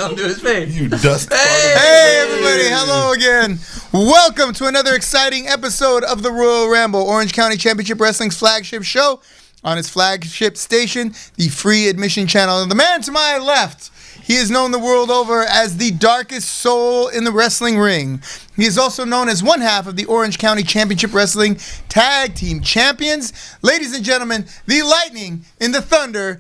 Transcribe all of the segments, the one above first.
something to his face. You dust. Hey, everybody. Hello again. Welcome to another exciting episode of the Royal Ramble, Orange County Championship Wrestling's flagship show on its flagship station, the free admission channel. And the man to my left, he is known the world over as the darkest soul in the wrestling ring. He is also known as one half of the Orange County Championship Wrestling Tag Team Champions. Ladies and gentlemen, the Lightning in the Thunder,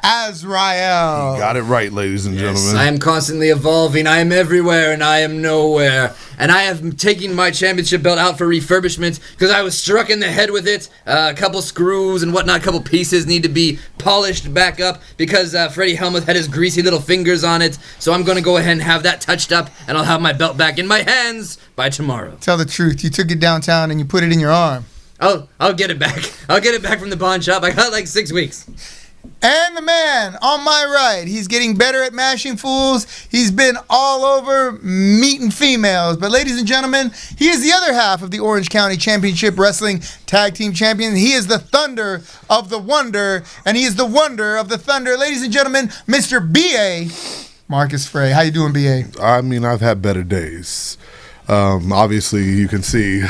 Azrael. You got it right, ladies and gentlemen. I am constantly evolving. I am everywhere and I am nowhere. And I have taken my championship belt out for refurbishment because I was struck in the head with it. A couple screws and whatnot, a couple pieces need to be polished back up because Freddie Helmuth had his greasy little fingers on it. So I'm going to go ahead and have that touched up and I'll have my belt back in my hands by tomorrow. Tell the truth. You took it downtown and you put it in your arm. I'll get it back. I'll get it back from the pawn shop. I got like 6 weeks. And the man on my right, he's getting better at mashing fools. He's been all over meeting females. But ladies and gentlemen, he is the other half of the Orange County Championship Wrestling Tag Team Champion. He is the Thunder of the Wonder, and he is the Wonder of the Thunder. Ladies and gentlemen, Mr. B.A. Marcus Frey. How you doing, B.A.? I mean, I've had better days. Obviously, you can see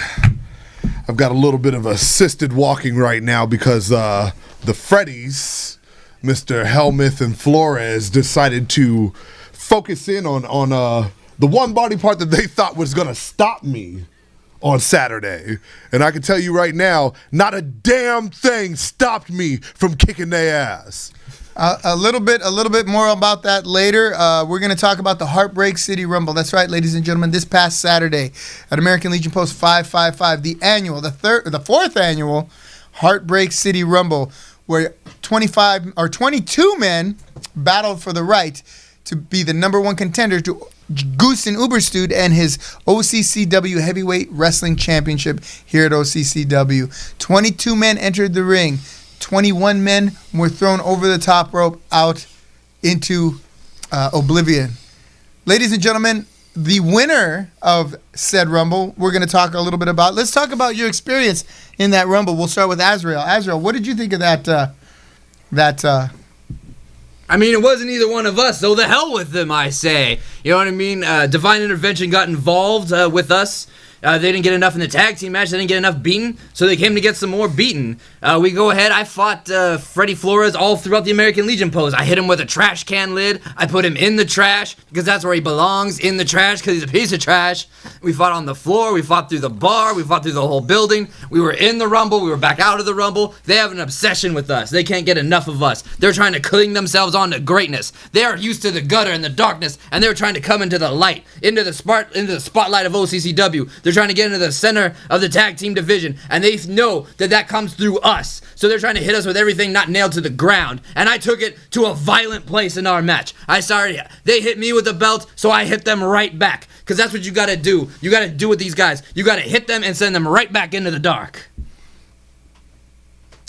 I've got a little bit of assisted walking right now because the Freddies, Mr. Helmuth and Flores, decided to focus in on the one body part that they thought was going to stop me on Saturday. And I can tell you right now, not a damn thing stopped me from kicking their ass. A little bit more about that later. We're going to talk about the Heartbreak City Rumble. That's right, ladies and gentlemen. This past Saturday at American Legion Post 555, the fourth annual Heartbreak City Rumble, where 22 men battled for the right to be the number one contender to Goosen Uberstüd and his OCCW Heavyweight Wrestling Championship here at OCCW. 22 men entered the ring. 21 men were thrown over the top rope out into oblivion. Ladies and gentlemen, the winner of said Rumble, we're going to talk a little bit about. Let's talk about your experience in that Rumble. We'll start with Azrael. Azrael, what did you think of that? I mean, it wasn't either one of us, so the hell with them, I say. You know what I mean? Divine Intervention got involved with us. They didn't get enough in the tag team match. They didn't get enough beaten, so they came to get some more beaten. We go ahead. I fought Freddie Flores all throughout the American Legion pose. I hit him with a trash can lid. I put him in the trash because that's where he belongs, in the trash, because he's a piece of trash. We fought on the floor. We fought through the bar. We fought through the whole building. We were in the Rumble. We were back out of the Rumble. They have an obsession with us. They can't get enough of us. They're trying to cling themselves on to greatness. They are used to the gutter and the darkness, and they're trying to come into the light, into the spotlight of OCCW. They're trying to get into the center of the tag team division, and they know that comes through us. So they're trying to hit us with everything not nailed to the ground, and I took it to a violent place in our match. They hit me with the belt, so I hit them right back, because that's what you got to do. You got to do with these guys. You got to hit them and send them right back into the dark.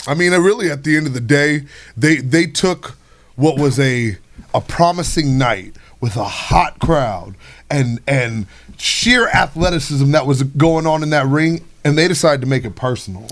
I mean, really, at the end of the day, they took what was a promising night with a hot crowd and sheer athleticism that was going on in that ring, and they decided to make it personal.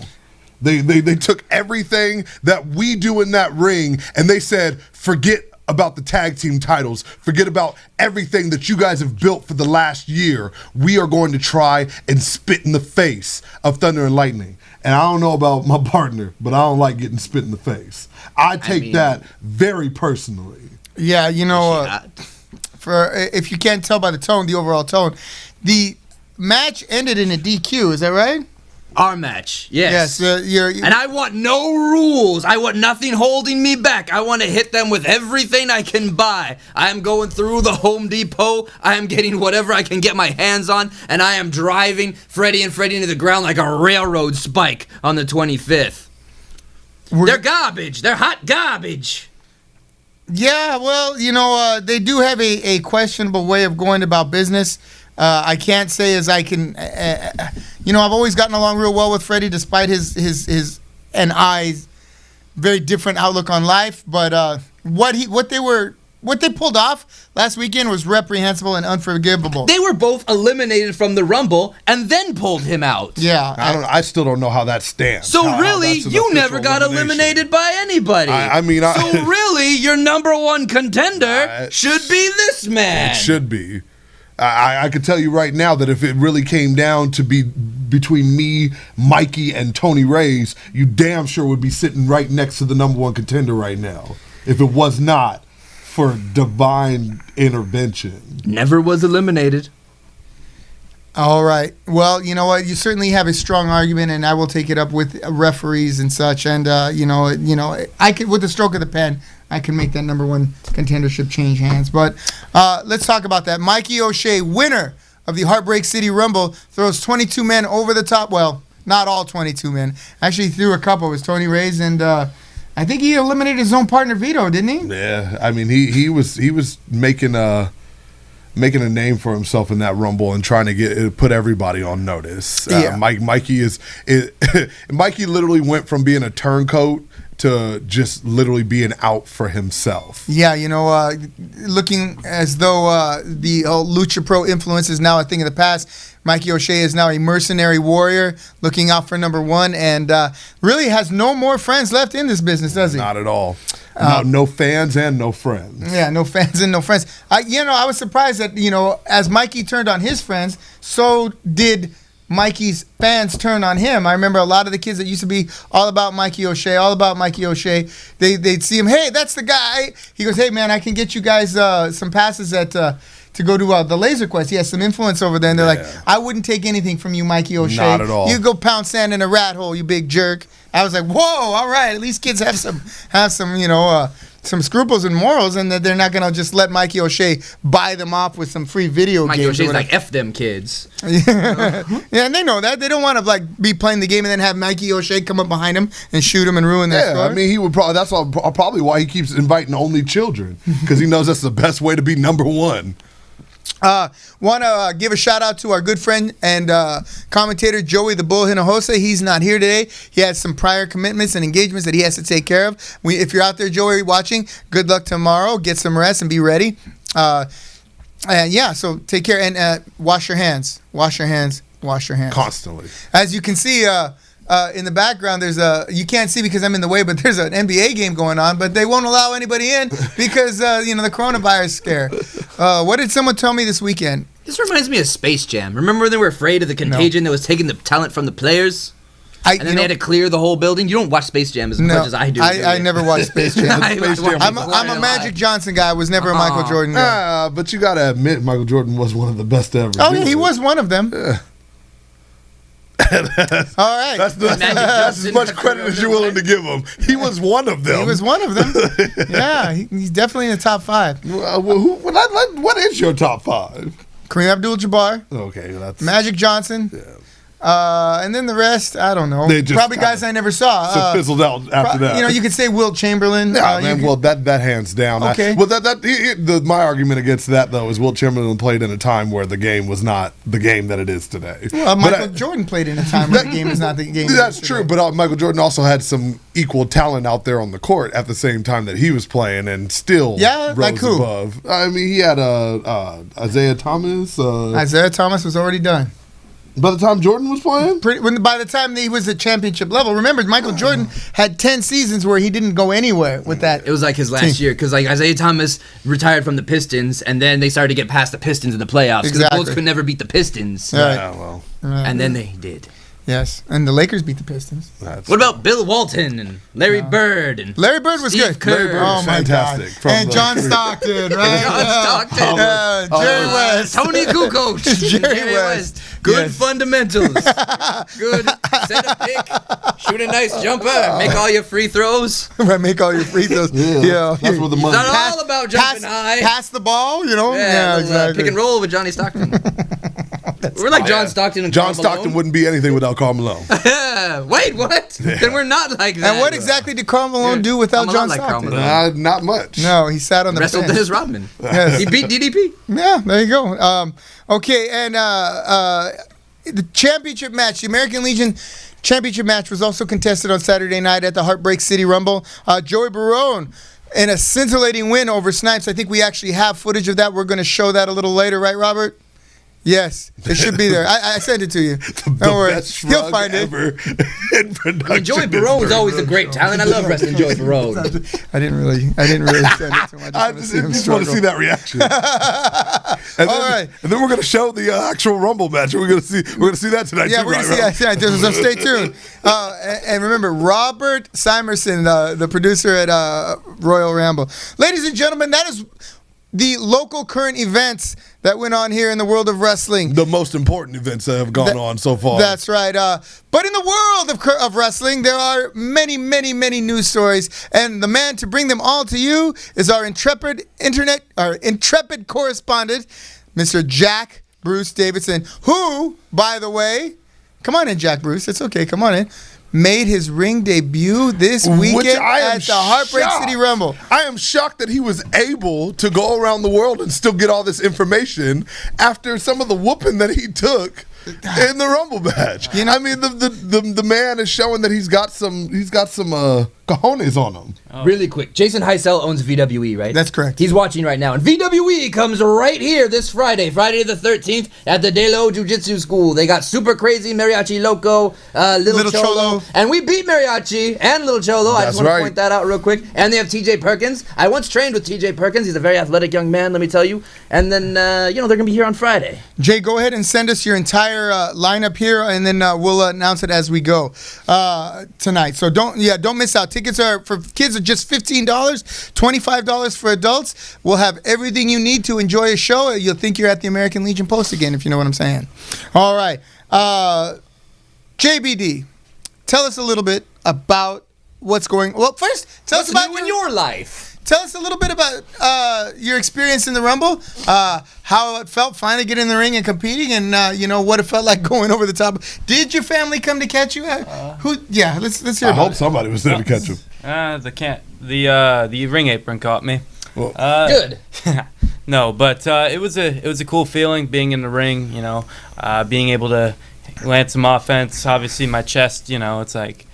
They took everything that we do in that ring, and they said, forget about the tag team titles. Forget about everything that you guys have built for the last year. We are going to try and spit in the face of Thunder and Lightning. And I don't know about my partner, but I don't like getting spit in the face. I take that very personally. Yeah, you know, if you can't tell by the tone, the overall tone, the match ended in a DQ. Is that right? Our match, yes. Yes, and I want no rules. I want nothing holding me back. I want to hit them with everything I can buy. I am going through the Home Depot. I am getting whatever I can get my hands on, and I am driving Freddie into the ground like a railroad spike on the 25th. They're garbage. They're hot garbage. Yeah, well, you know, they do have a questionable way of going about business. I can't say as I can, you know, I've always gotten along real well with Freddie despite his and I's very different outlook on life. But what they were what they pulled off last weekend was reprehensible and unforgivable. They were both eliminated from the Rumble and then pulled him out. Yeah. I still don't know how that stands. So how really, that's an you official never got eliminated by anybody. I mean, so really, your number one contender should be this man. It should be. I could tell you right now that if it really came down to be between me, Mikey, and Tony Reyes, you damn sure would be sitting right next to the number one contender right now. If it was not for divine intervention. Never was eliminated. All right. Well, you know what? You certainly have a strong argument, and I will take it up with referees and such. And I could, with the stroke of the pen, I can make that number one contendership change hands. But let's talk about that. Mikey O'Shea, winner of the Heartbreak City Rumble, throws 22 men over the top. Well, not all 22 men. Actually, threw a couple. It was Tony Reyes and. I think he eliminated his own partner Vito, didn't he? Yeah, I mean he was making a name for himself in that Rumble and trying to put everybody on notice. Yeah. Mikey Mikey literally went from being a turncoat to just literally being out for himself. Yeah, looking as though the old Lucha Pro influence is now a thing of the past. Mikey O'Shea is now a mercenary warrior looking out for number one and really has no more friends left in this business, does he? Not at all. No fans and no friends. Yeah, no fans and no friends. I was surprised that, as Mikey turned on his friends, so did Mikey's fans turn on him. I remember a lot of the kids that used to be all about Mikey O'Shea, they'd see him, hey, that's the guy. He goes, hey, man, I can get you guys some passes to go to the Laser Quest. He has some influence over there. And they're like, I wouldn't take anything from you, Mikey O'Shea. Not at all. You go pound sand in a rat hole, you big jerk. I was like, whoa, all right. At least kids have some some scruples and morals, and that they're not going to just let Mikey O'Shea buy them off with some free video games. Mikey O'Shea's like, F them kids. Yeah, and they know that. They don't want to be playing the game and then have Mikey O'Shea come up behind him and shoot him and ruin their score. I mean, he would probably. That's probably why he keeps inviting only children, because he knows that's the best way to be number one. Want to give a shout out to our good friend and commentator Joey the Bull Hinojosa. He's not here today. He has some prior commitments and engagements that he has to take care of. If you're out there, Joey, watching, good luck tomorrow. Get some rest and be ready. So take care and wash your hands. Wash your hands. Constantly. As you can see, in the background, you can't see because I'm in the way, but there's an NBA game going on, but they won't allow anybody in because, the coronavirus scare. What did someone tell me this weekend? This reminds me of Space Jam. Remember when they were afraid of the contagion that was taking the talent from the players? And then they had to clear the whole building? You don't watch Space Jam as much as I do. I never watched Space Jam. I'm a Magic Johnson guy. I was never a Michael Jordan guy. But you got to admit, Michael Jordan was one of the best ever. Oh, yeah, he was one of them. Yeah. All right. That's as much credit as you're willing to give him. He was one of them. Yeah, he's definitely in the top five. What is your top five? Kareem Abdul-Jabbar. Okay, that's Magic Johnson. Yeah. And then the rest, I don't know. Probably guys I never saw. Fizzled out after that. You could say Wilt Chamberlain. That hands down. Okay. My argument against that though is Wilt Chamberlain played in a time where the game was not the game that it is today. Well, Michael Jordan played in a time where the game is not the game. That's true, but Michael Jordan also had some equal talent out there on the court at the same time that he was playing, and still rose above. I mean, he had Isaiah Thomas. Isaiah Thomas was already done. By the time Jordan was playing? By the time he was at championship level. Remember, Michael Jordan had 10 seasons where he didn't go anywhere with that. It was like his last year, because Isaiah Thomas retired from the Pistons, and then they started to get past the Pistons in the playoffs, because the Bulls could never beat the Pistons. Right. Yeah, well. And then they did. Yes, and the Lakers beat the Pistons. What about Bill Walton and Larry Bird? And Larry Bird was Steve good. Kerr. Larry Bird was fantastic. And John Stockton, right? John Stockton. Jerry West. Tony Kukoc. Jerry West. Good fundamentals. Good set a pick. Shoot a nice jumper. Make all your free throws. Right, make all your free throws. Yeah. That's where the money. It's not all about jumping high. Pass the ball, Yeah, exactly. Pick and roll with Johnny Stockton. We're like John Stockton and John Karl Stockton Malone. wouldn't be anything without Karl Malone. Wait, what? Then we're not like that. And what exactly did Karl Malone do without I'm a lot John like Karl Stockton? Malone. Not much. No, he sat on the Wrestled bench. Dennis Rodman. Yes. He beat DDP. Yeah, there you go. Okay, and the championship match, the American Legion championship match was also contested on Saturday night at the Heartbreak City Rumble. Joey Barone in a scintillating win over Snipes. I think we actually have footage of that. We're going to show that a little later, right, Robert? Yes, it should be there. I sent it to you. Don't worry. He'll find it. Joey Barone is always a great talent. I love wrestling Joey Barone. I didn't really send it to him. I just want to see that reaction. And All right. And then we're going to show the actual Rumble match. We're going to see that tonight. Yeah, too, we're going to see that. So stay tuned. And remember, Robert Simerson, the producer at Royal Ramble. Ladies and gentlemen, that is the local current events that went on here in the world of wrestling. The most important events that have gone on so far. That's right. But in the world of wrestling, there are many, many, many news stories. And the man to bring them all to you is our intrepid correspondent, Mr. Jack Bruce Davidson, who, by the way, come on in, Jack Bruce. It's okay. Come on in. Made his ring debut this weekend at the Heartbreak City Rumble. I am shocked that he was able to go around the world and still get all this information after some of the whooping that he took in the Rumble match. You know, I mean, the man is showing that he's got some cojones on him. Oh. Really quick, Jason Heisel owns VWE, right? That's correct. He's watching right now, and VWE comes right here this Friday the 13th, at the De Lo Jiu-Jitsu School. They got Super Crazy, Mariachi Loco, Little Cholo, and we beat Mariachi and Little Cholo. I just want to point that out real quick. And they have TJ Perkins. I once trained with TJ Perkins. He's a very athletic young man, let me tell you. And then, they're going to be here on Friday. Jay, go ahead and send us your entire lineup here, and then we'll announce it as we go tonight. So don't miss out. Tickets are for kids are just $15, $25 for adults. We'll have everything you need to enjoy a show. You'll think you're at the American Legion Post again, if you know what I'm saying. All right. JBD, tell us a little bit about what's going. Well, first, tell us about your life. Tell us a little bit about your experience in the Rumble, how it felt finally getting in the ring and competing, and what it felt like going over the top. Did your family come to catch you? Let's hear. I hope somebody was there to catch him. The ring apron caught me. Well, good. No, but it was a cool feeling being in the ring. Being able to land some offense. Obviously, my chest. It's like.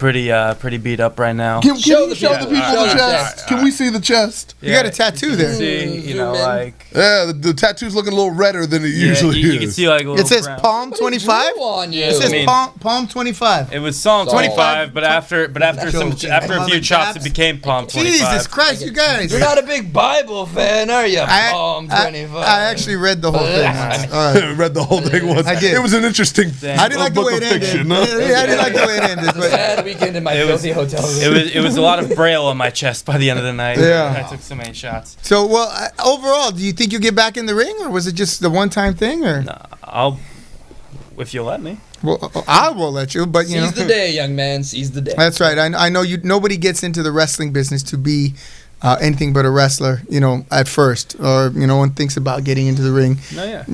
Pretty beat up right now. Can you show the people the chest? Can we see the chest? You got a tattoo there. See, the tattoo's looking a little redder than it usually is. You can see like a little. It says Palm 25. It says Palm 25. It was Psalm 25, but after a few chops, it became Palm 25. Jesus Christ, you guys! You're not a big Bible fan, are you? Palm 25. I actually read the whole thing. All right. Read the whole thing once. I did. It was an interesting thing. I didn't like the way it ended. I didn't like the way it ended. But weekend in my filthy hotel room. It was a lot of braille on my chest by the end of the night. Yeah. I took so many shots. So, overall, do you think you'll get back in the ring, or was it just the one-time thing? Or I'll, if you'll let me. Well, I will let you, but Seize the day, young man. Seize the day. That's right. I know you. Nobody gets into the wrestling business to be anything but a wrestler, at first, or one thinks about getting into the ring. No, yeah.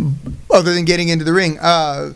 Other than getting into the ring, I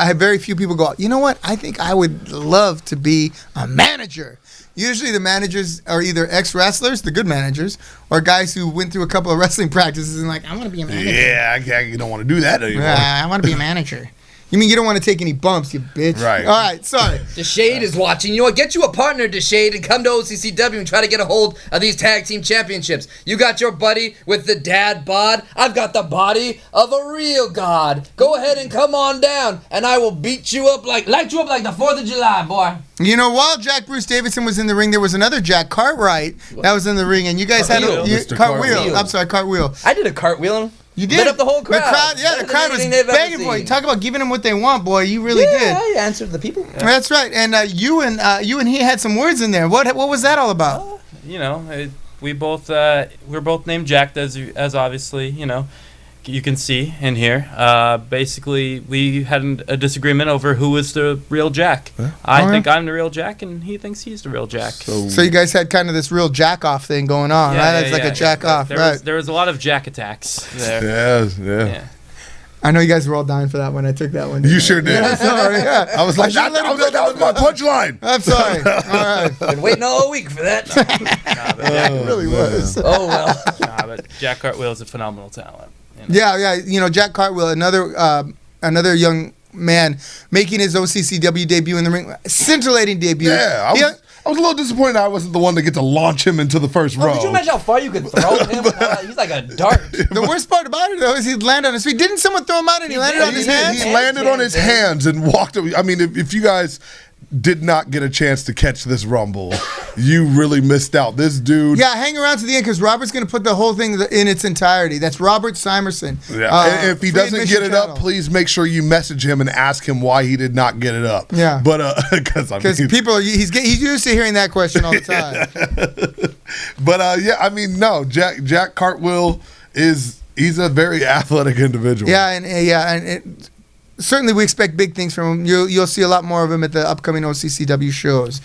have very few people go, you know what? I think I would love to be a manager. Usually the managers are either ex-wrestlers, the good managers, or guys who went through a couple of wrestling practices and like, I want to be a manager. Yeah, you don't want to do that anymore. I want to be a manager. You mean you don't want to take any bumps, you bitch? Right. All right, sorry. Deshade is watching. You know what? Get you a partner, Deshade, and come to OCCW and try to get a hold of these tag team championships. You got your buddy with the dad bod. I've got the body of a real god. Go ahead and come on down, and I will light you up like the 4th of July, boy. While Jack Bruce Davidson was in the ring, there was another Jack Cartwright that was in the ring, and you guys had a cartwheel. I'm sorry, cartwheel. I did a cartwheel. You did? Lit up the whole crowd. The crowd was begging for you. Talk about giving them what they want, boy. You really did. Yeah, I answered the people. Yeah. That's right. And you and he had some words in there. What was that all about? We're both named Jack, as obviously, you can see in here. Basically, we had a disagreement over who was the real Jack. I think I'm the real Jack, and he thinks he's the real Jack. So you guys had kind of this real jack-off thing going on, right? It's like a jack-off, right? There was a lot of Jack attacks there. Yeah. I know you guys were all dying for that one. I took that one. You sure did. Yeah, sorry. Yeah. I was like, that was my punchline. I'm sorry. All right. Been waiting all week for that. It really was. Oh, well. But Jack Cartwheel is a phenomenal talent. Yeah. Jack Cartwheel, another young man making his OCCW debut in the ring, scintillating debut. Yeah, I was a little disappointed I wasn't the one to get to launch him into the first row. Could you imagine how far you could throw him? He's like a dart. The worst part about it, though, is he'd land on his feet. Didn't someone throw him out and he landed on his hands? He landed on his hands and walked away. I mean, if you guys did not get a chance to catch this Rumble, you really missed out. This dude. Yeah, hang around to the end because Robert's going to put the whole thing in its entirety. That's Robert Simerson. Yeah. And if he doesn't get it up, please make sure you message him and ask him why he did not get it up. Yeah. But because people, he's used to hearing that question all the time. But yeah, I mean, no, Jack Cartwheel he's a very athletic individual. Yeah, and certainly we expect big things from him. You'll see a lot more of him at the upcoming OCCW shows.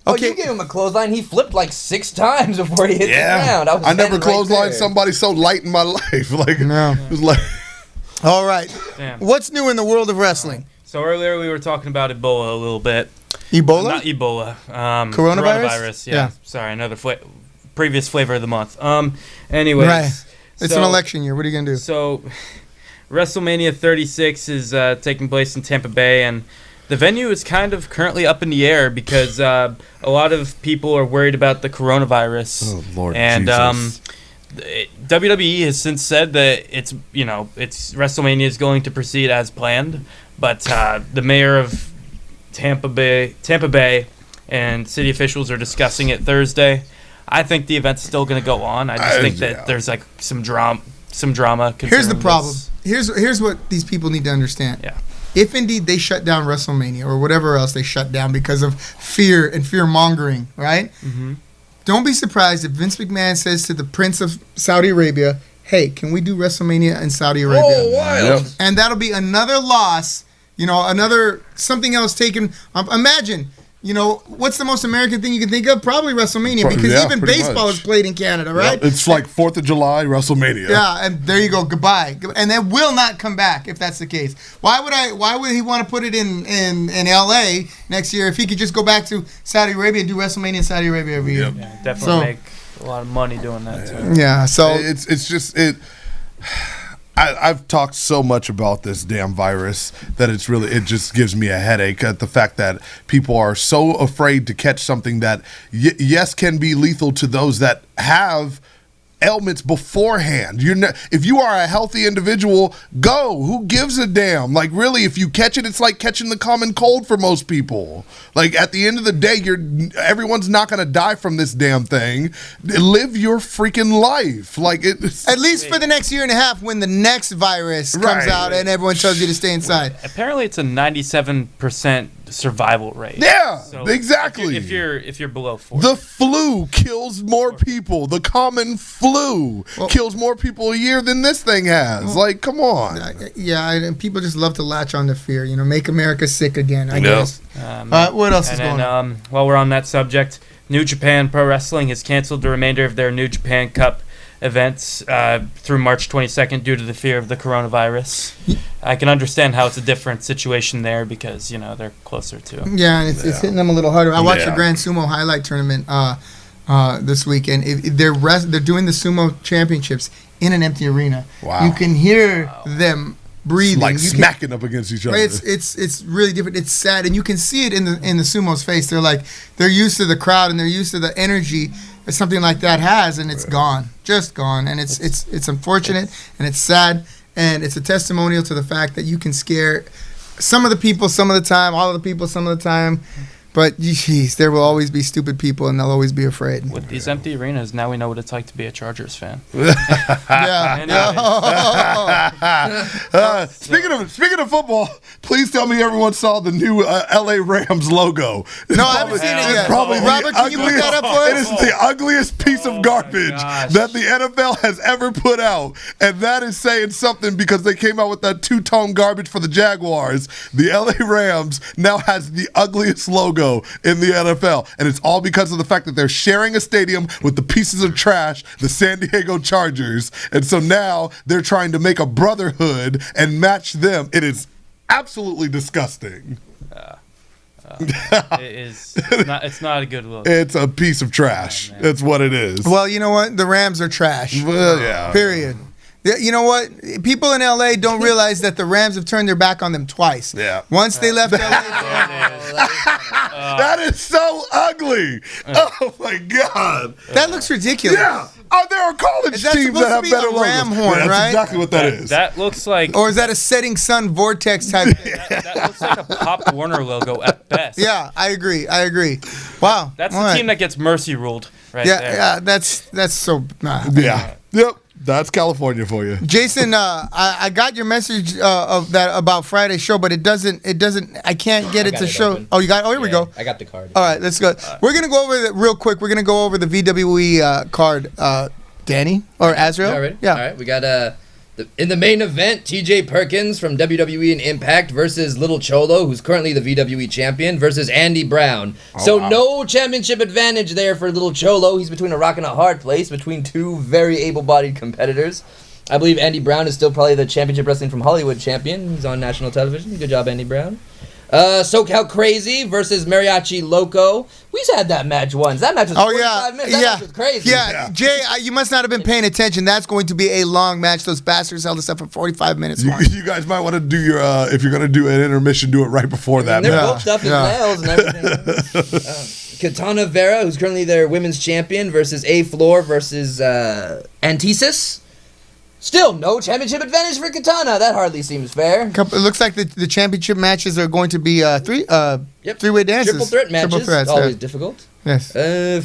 Okay, you gave him a clothesline. He flipped like 6 times before he hit the ground. I never clotheslined somebody so light in my life. Like, no. It was like. All right. Damn. What's new in the world of wrestling? So earlier we were talking about Ebola a little bit. Ebola? Not Ebola. Coronavirus? Yeah. Sorry, another previous flavor of the month. Anyways. Right. It's an election year. What are you going to do? So, WrestleMania 36 is taking place in Tampa Bay, and the venue is kind of currently up in the air because a lot of people are worried about the coronavirus. Oh, Lord and, Jesus. WWE has since said that it's WrestleMania is going to proceed as planned, but the mayor of Tampa Bay and city officials are discussing it Thursday. I think the event's still going to go on. I just think that there's like some drama. Here's the problem. Here's what these people need to understand. Yeah. If indeed they shut down WrestleMania or whatever else they shut down because of fear and fear mongering, right? Mm-hmm. Don't be surprised if Vince McMahon says to the Prince of Saudi Arabia, "Hey, can we do WrestleMania in Saudi Arabia?" Oh, wild! Yep. And that'll be another loss. Another something else taken. Imagine. What's the most American thing you can think of? Probably WrestleMania, because even baseball much. is played in Canada, right? Yep. It's like 4th of July, WrestleMania. Yeah, and there you go. Goodbye. And that will not come back if that's the case. Why would he want to put it in LA next year if he could just go back to Saudi Arabia and do WrestleMania in Saudi Arabia every year? Yeah, definitely make a lot of money doing that too. Yeah, so it's just I've talked so much about this damn virus that it just gives me a headache at the fact that people are so afraid to catch something that yes can be lethal to those that have ailments beforehand. If you are a healthy individual, go. Who gives a damn? Like, really, if you catch it, it's like catching the common cold for most people. Like, at the end of the day, everyone's not going to die from this damn thing. Live your freaking life. Like, at least for the next year and a half when the next virus comes out and everyone tells you to stay inside. Apparently, it's a 97% survival rate. Yeah, so exactly. If you're below 40. The flu kills more people. The common flu kills more people a year than this thing has. Like, come on. Yeah, and people just love to latch on to fear. Make America sick again, I guess. What else is going on? While we're on that subject, New Japan Pro Wrestling has canceled the remainder of their New Japan Cup events through March 22nd due to the fear of the coronavirus. I can understand how it's a different situation there because they're closer to. Yeah, and it's hitting them a little harder. I watched the Grand Sumo highlight tournament this weekend. They're doing the sumo championships in an empty arena. Wow! You can hear them breathing, like smacking up against each other. It's really different. It's sad, and you can see it in the sumo's face. They're used to the crowd and they're used to the energy that something like that has, and it's gone, just gone. And it's unfortunate and it's sad, and it's a testimonial to the fact that you can scare some of the people some of the time, all of the people some of the time. But, geez, there will always be stupid people, and they'll always be afraid. With these empty arenas, now we know what it's like to be a Chargers fan. Speaking of football, please tell me everyone saw the new LA Rams logo. No, I haven't seen it yet. Robert, can you put that up for us? It is the ugliest piece of garbage that the NFL has ever put out, and that is saying something because they came out with that two-tone garbage for the Jaguars. The LA Rams now has the ugliest logo in the NFL, and it's all because of the fact that they're sharing a stadium with the pieces of trash, the San Diego Chargers, and so now they're trying to make a brotherhood and match them. It is absolutely disgusting. It's not a good look. It's a piece of trash. That's what it is. Well, you know what? The Rams are trash. Well, yeah. Period. Yeah, you know what? People in LA don't realize that the Rams have turned their back on them twice. Yeah. Once they left LA. That is so ugly. Oh my God. That looks ridiculous. Yeah. Oh, there are college Is that teams supposed that to have be better a logos. ram horn, That's right? exactly what that is. That looks like Or is that a setting sun vortex type thing? that looks like a Pop Warner logo at best. Yeah, I agree. Wow. That's All the right. team that gets mercy ruled right Yeah, there. yeah, that's so. Yeah. Yep. That's California for you. Jason, I got your message of that about Friday's show, but it doesn't. I can't get it got to it show. open. Oh, you got. Oh, here we go. I got the card. All right, let's go. We're gonna go over real quick. We're gonna go over the VWE card. Danny or Azrael? All right. Yeah. All right. We got in the main event, TJ Perkins from WWE and Impact versus Little Cholo, who's currently the VWE champion, versus Andy Brown. No championship advantage there for Little Cholo. He's between a rock and a hard place between two very able-bodied competitors. I believe Andy Brown is still probably the Championship Wrestling from Hollywood champion. He's on national television. Good job, Andy Brown. SoCal Crazy versus Mariachi Loco. We've had that match once. That match was 45 minutes. That match was crazy. Yeah. Jay, you must not have been paying attention. That's going to be a long match. Those bastards held us up for 45 minutes long. You guys might want to do your, if you're going to do an intermission, do it right before that. They're match. both stuff in nails and everything. Katana Vera, who's currently their women's champion, versus A Floor versus Antisis. Still no championship advantage for Katana. That hardly seems fair. It looks like the championship matches are going to be three-way dances. Triple threat matches. Triple threats, always difficult. Yes.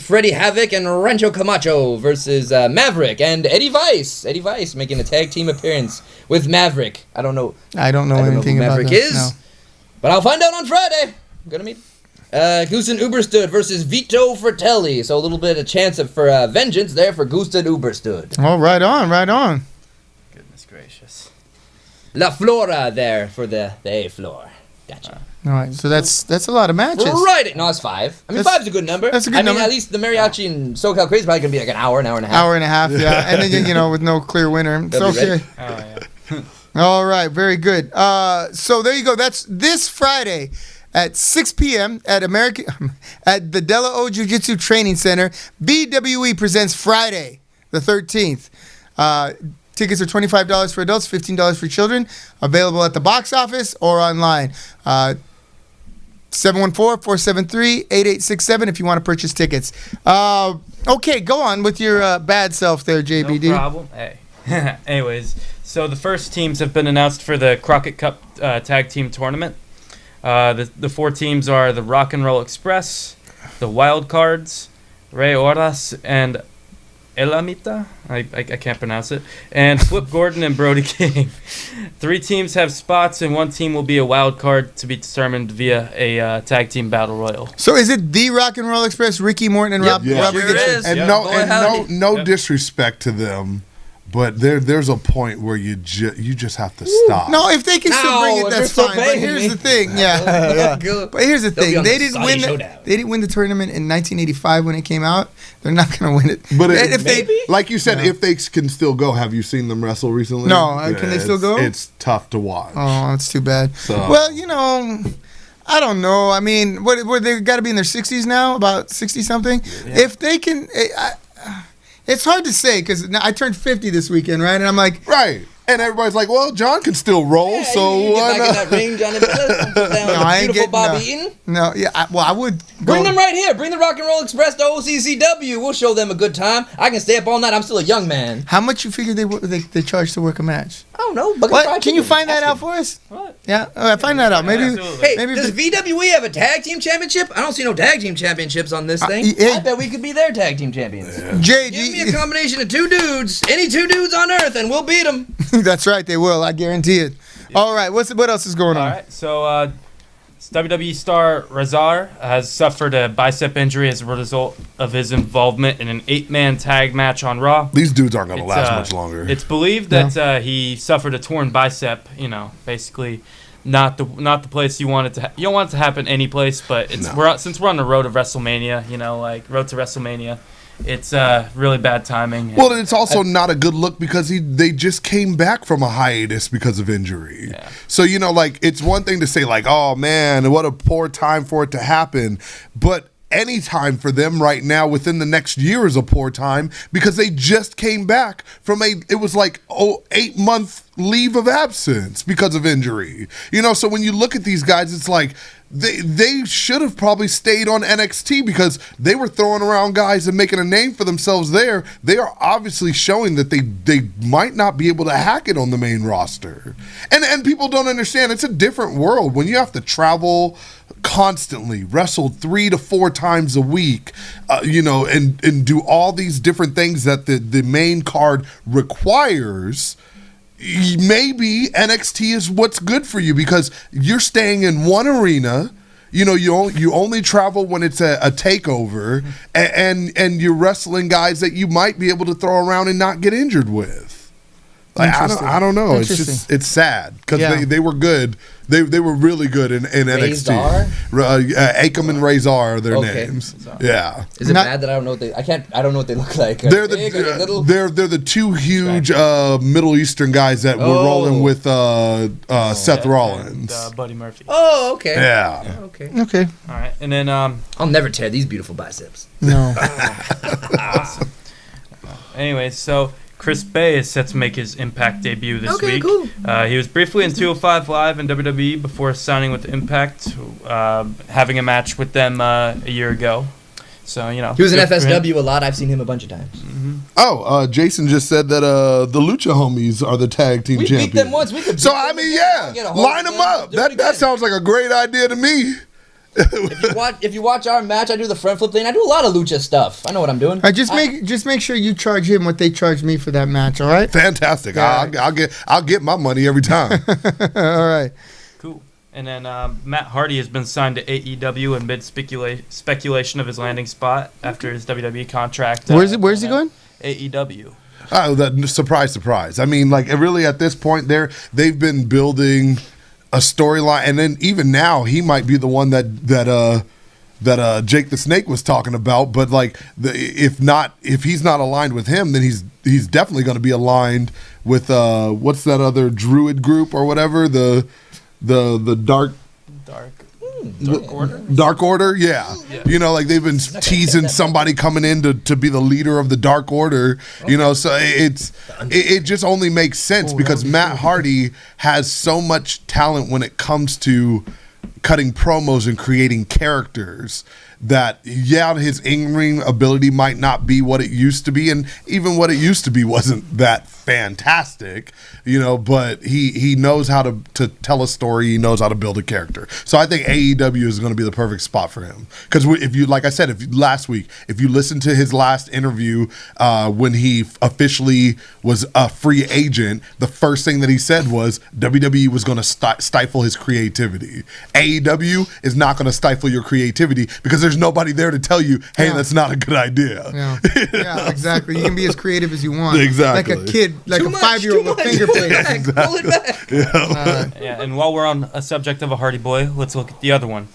Freddie Havoc and Rancho Camacho versus Maverick and Eddie Vice. Eddie Vice making a tag team appearance with Maverick. I don't know anything who about Maverick that. is, No. but I'll find out on Friday. I'm gonna meet Gusten Uberstud versus Vito Fratelli. So a little bit of chance for vengeance there for Gusten Uberstud. Oh, right on. Goodness gracious. La Flora there for the A floor. Gotcha. All right, so that's a lot of matches. Right. No, it's 5. I mean, That's- 5's a good number. that's a good number. At least the Mariachi and SoCal Crazy is probably going to be like an hour and a half. Hour and a half, yeah. And then, with no clear winner. It's They'll be okay. ready. Oh yeah. All right, very good. So there you go. That's this Friday at 6 p.m. at the Della O Jiu-Jitsu Training Center. BWE presents Friday, the 13th. Tickets are $25 for adults, $15 for children. Available at the box office or online. 714-473-8867 if you want to purchase tickets. Okay, go on with your bad self there, JBD. No problem. Hey. Anyways, so the first teams have been announced for the Crockett Cup Tag Team Tournament. The 4 teams are the Rock and Roll Express, the Wild Cards, Rey Horas, and Elamita, I can't pronounce it, and Flip Gordon and Brody King. 3 teams have spots, and 1 team will be a wild card to be determined via a tag team battle royal. So is it the Rock and Roll Express, Ricky Morton and Robert sure Gibson? is. And Yeah. no, Boy, no Yep. disrespect to them, but there's a point where you just have to stop. No, if they can still bring No, it, if that's they're still fine. But paying here's me. the thing, yeah. But here's the They'll be thing: on they the didn't Saudi win. Showdown. They didn't win the tournament in 1985 when it came out. They're not going to win it. But if they, like you said, if they can still go, have you seen them wrestle recently? No, can they still go? It's tough to watch. oh, that's too bad. So- Well, I don't know. I mean, what they got to be in their 60s now, about 60 something. If they can, it's hard to say because I turned 50 this weekend, right? And I'm like, Right. And everybody's like, well, John can still roll, so you why get back in not? that ring, Johnny Bella. No, I ain't Beautiful getting Bobby no. Eaton. no, yeah. I would Bring go. them right here. Bring the Rock and Roll Express to OCCW. We'll show them a good time. I can stay up all night. I'm still a young man. How much you figure they charge to work a match? I don't know. Bucket What? fried Can you chicken. find that Ask out him. for us? What? Yeah, all right, find that out. Maybe. Absolutely. Hey, Maybe does if VWE have a tag team championship? I don't see no tag team championships on this thing. hey. I bet we could be their tag team champions. Jay, Give me a combination of 2 dudes, any 2 dudes on earth, and we'll beat them. that's right, they will. I guarantee it. All right, what else is going All on? right, so WWE star Razar has suffered a bicep injury as a result of his involvement in an 8-man tag match on Raw. These dudes aren't going to It's, last much longer. It's believed that he suffered a torn bicep. Basically, not the place you want it to. You don't want it to happen any place, but it's since we're on the road to WrestleMania. Road to WrestleMania. It's really bad timing. Well, it's also not a good look because they just came back from a hiatus because of injury. Yeah. So, it's one thing to say like, oh man, what a poor time for it to happen. But any time for them right now within the next year is a poor time because they just came back from it was like 8-month leave of absence because of injury. So when you look at these guys, it's like they should have probably stayed on NXT because they were throwing around guys and making a name for themselves there. They are obviously showing that they might not be able to hack it on the main roster. And people don't understand. It's a different world when you have to travel constantly, wrestle 3 to 4 times a week, and do all these different things that the main card requires. Maybe NXT is what's good for you because you're staying in one arena. You only travel when it's a takeover, and you're wrestling guys that you might be able to throw around and not get injured with. I don't know. It's sad because they were good. They were really good in NXT. Akam and Razor are their names. Yeah. Is it bad that I don't know what they? I don't know what they look like. They're the two huge Middle Eastern guys that were rolling with Seth Rollins, and, Buddy Murphy. Oh, okay. Yeah. Okay. All right, and then I'll never tear these beautiful biceps. No. Awesome. Anyway, so Chris Bay is set to make his Impact debut this week. Cool. He was briefly in 205 Live in WWE before signing with Impact, having a match with them a year ago. So, he was in FSW a lot. I've seen him a bunch of times. Mm-hmm. Oh, Jason just said that the Lucha Homies are the tag team champions. We beat them once. We could beat them again. Line them up. That sounds like a great idea to me. If you watch our match, I do the front flip thing. I do a lot of lucha stuff. I know what I'm doing. Just make sure you charge him what they charged me for that match. All right. Fantastic. I'll get my money every time. All right. Cool. And then Matt Hardy has been signed to AEW amid speculation of his landing spot after his WWE contract. Where's he going? AEW. Oh, that surprise! I mean, like really at this point, they've been building a storyline, and then even now he might be the one that Jake the Snake was talking about. But like, if he's not aligned with him, then he's definitely going to be aligned with what's that other Druid group or whatever, the Dark Order? Dark Order, yeah. Like they've been teasing somebody coming in to be the leader of the Dark Order, so it just only makes sense because Matt Hardy has so much talent when it comes to cutting promos and creating characters that, his in-ring ability might not be what it used to be, and even what it used to be wasn't that fantastic, but he knows how to tell a story. He knows how to build a character. So I think AEW is going to be the perfect spot for him. Because last week, if you listen to his last interview when he officially was a free agent, the first thing that he said was WWE was going to stifle his creativity. AEW is not going to stifle your creativity because there's nobody there to tell you, hey, that's not a good idea. Yeah, exactly. You can be as creative as you want. Exactly. Like a kid, like a 5-year-old with finger plates. Pull it back. Yeah, and while we're on a subject of a Hardy Boy, let's look at the other one.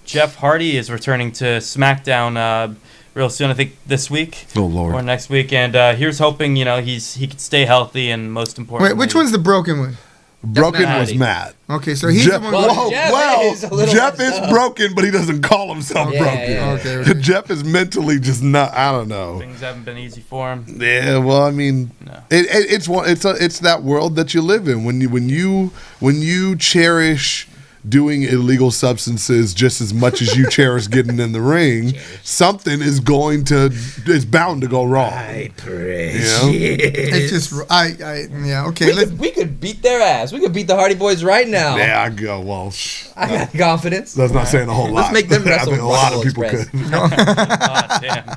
Jeff Hardy is returning to SmackDown real soon, I think this week. Oh, Lord. Or next week. And here's hoping, he could stay healthy and most importantly. Wait, which one's the broken one? Broken was Matt. Okay, so he's Jeff, the one. Jeff is broken, but he doesn't call himself broken. Yeah. Okay. Jeff is mentally just not. I don't know. Things haven't been easy for him. Yeah, well, I mean, No. it's that world that you live in when you cherish doing illegal substances just as much as you cherish getting in the ring, something is bound to go wrong. I pray. It's just okay. We could beat their ass. We could beat the Hardy Boys right now. Yeah, I go. Well, I got confidence. that's not saying a whole lot. Let's make them wrestle. I think a lot of people Express. could. Oh, damn.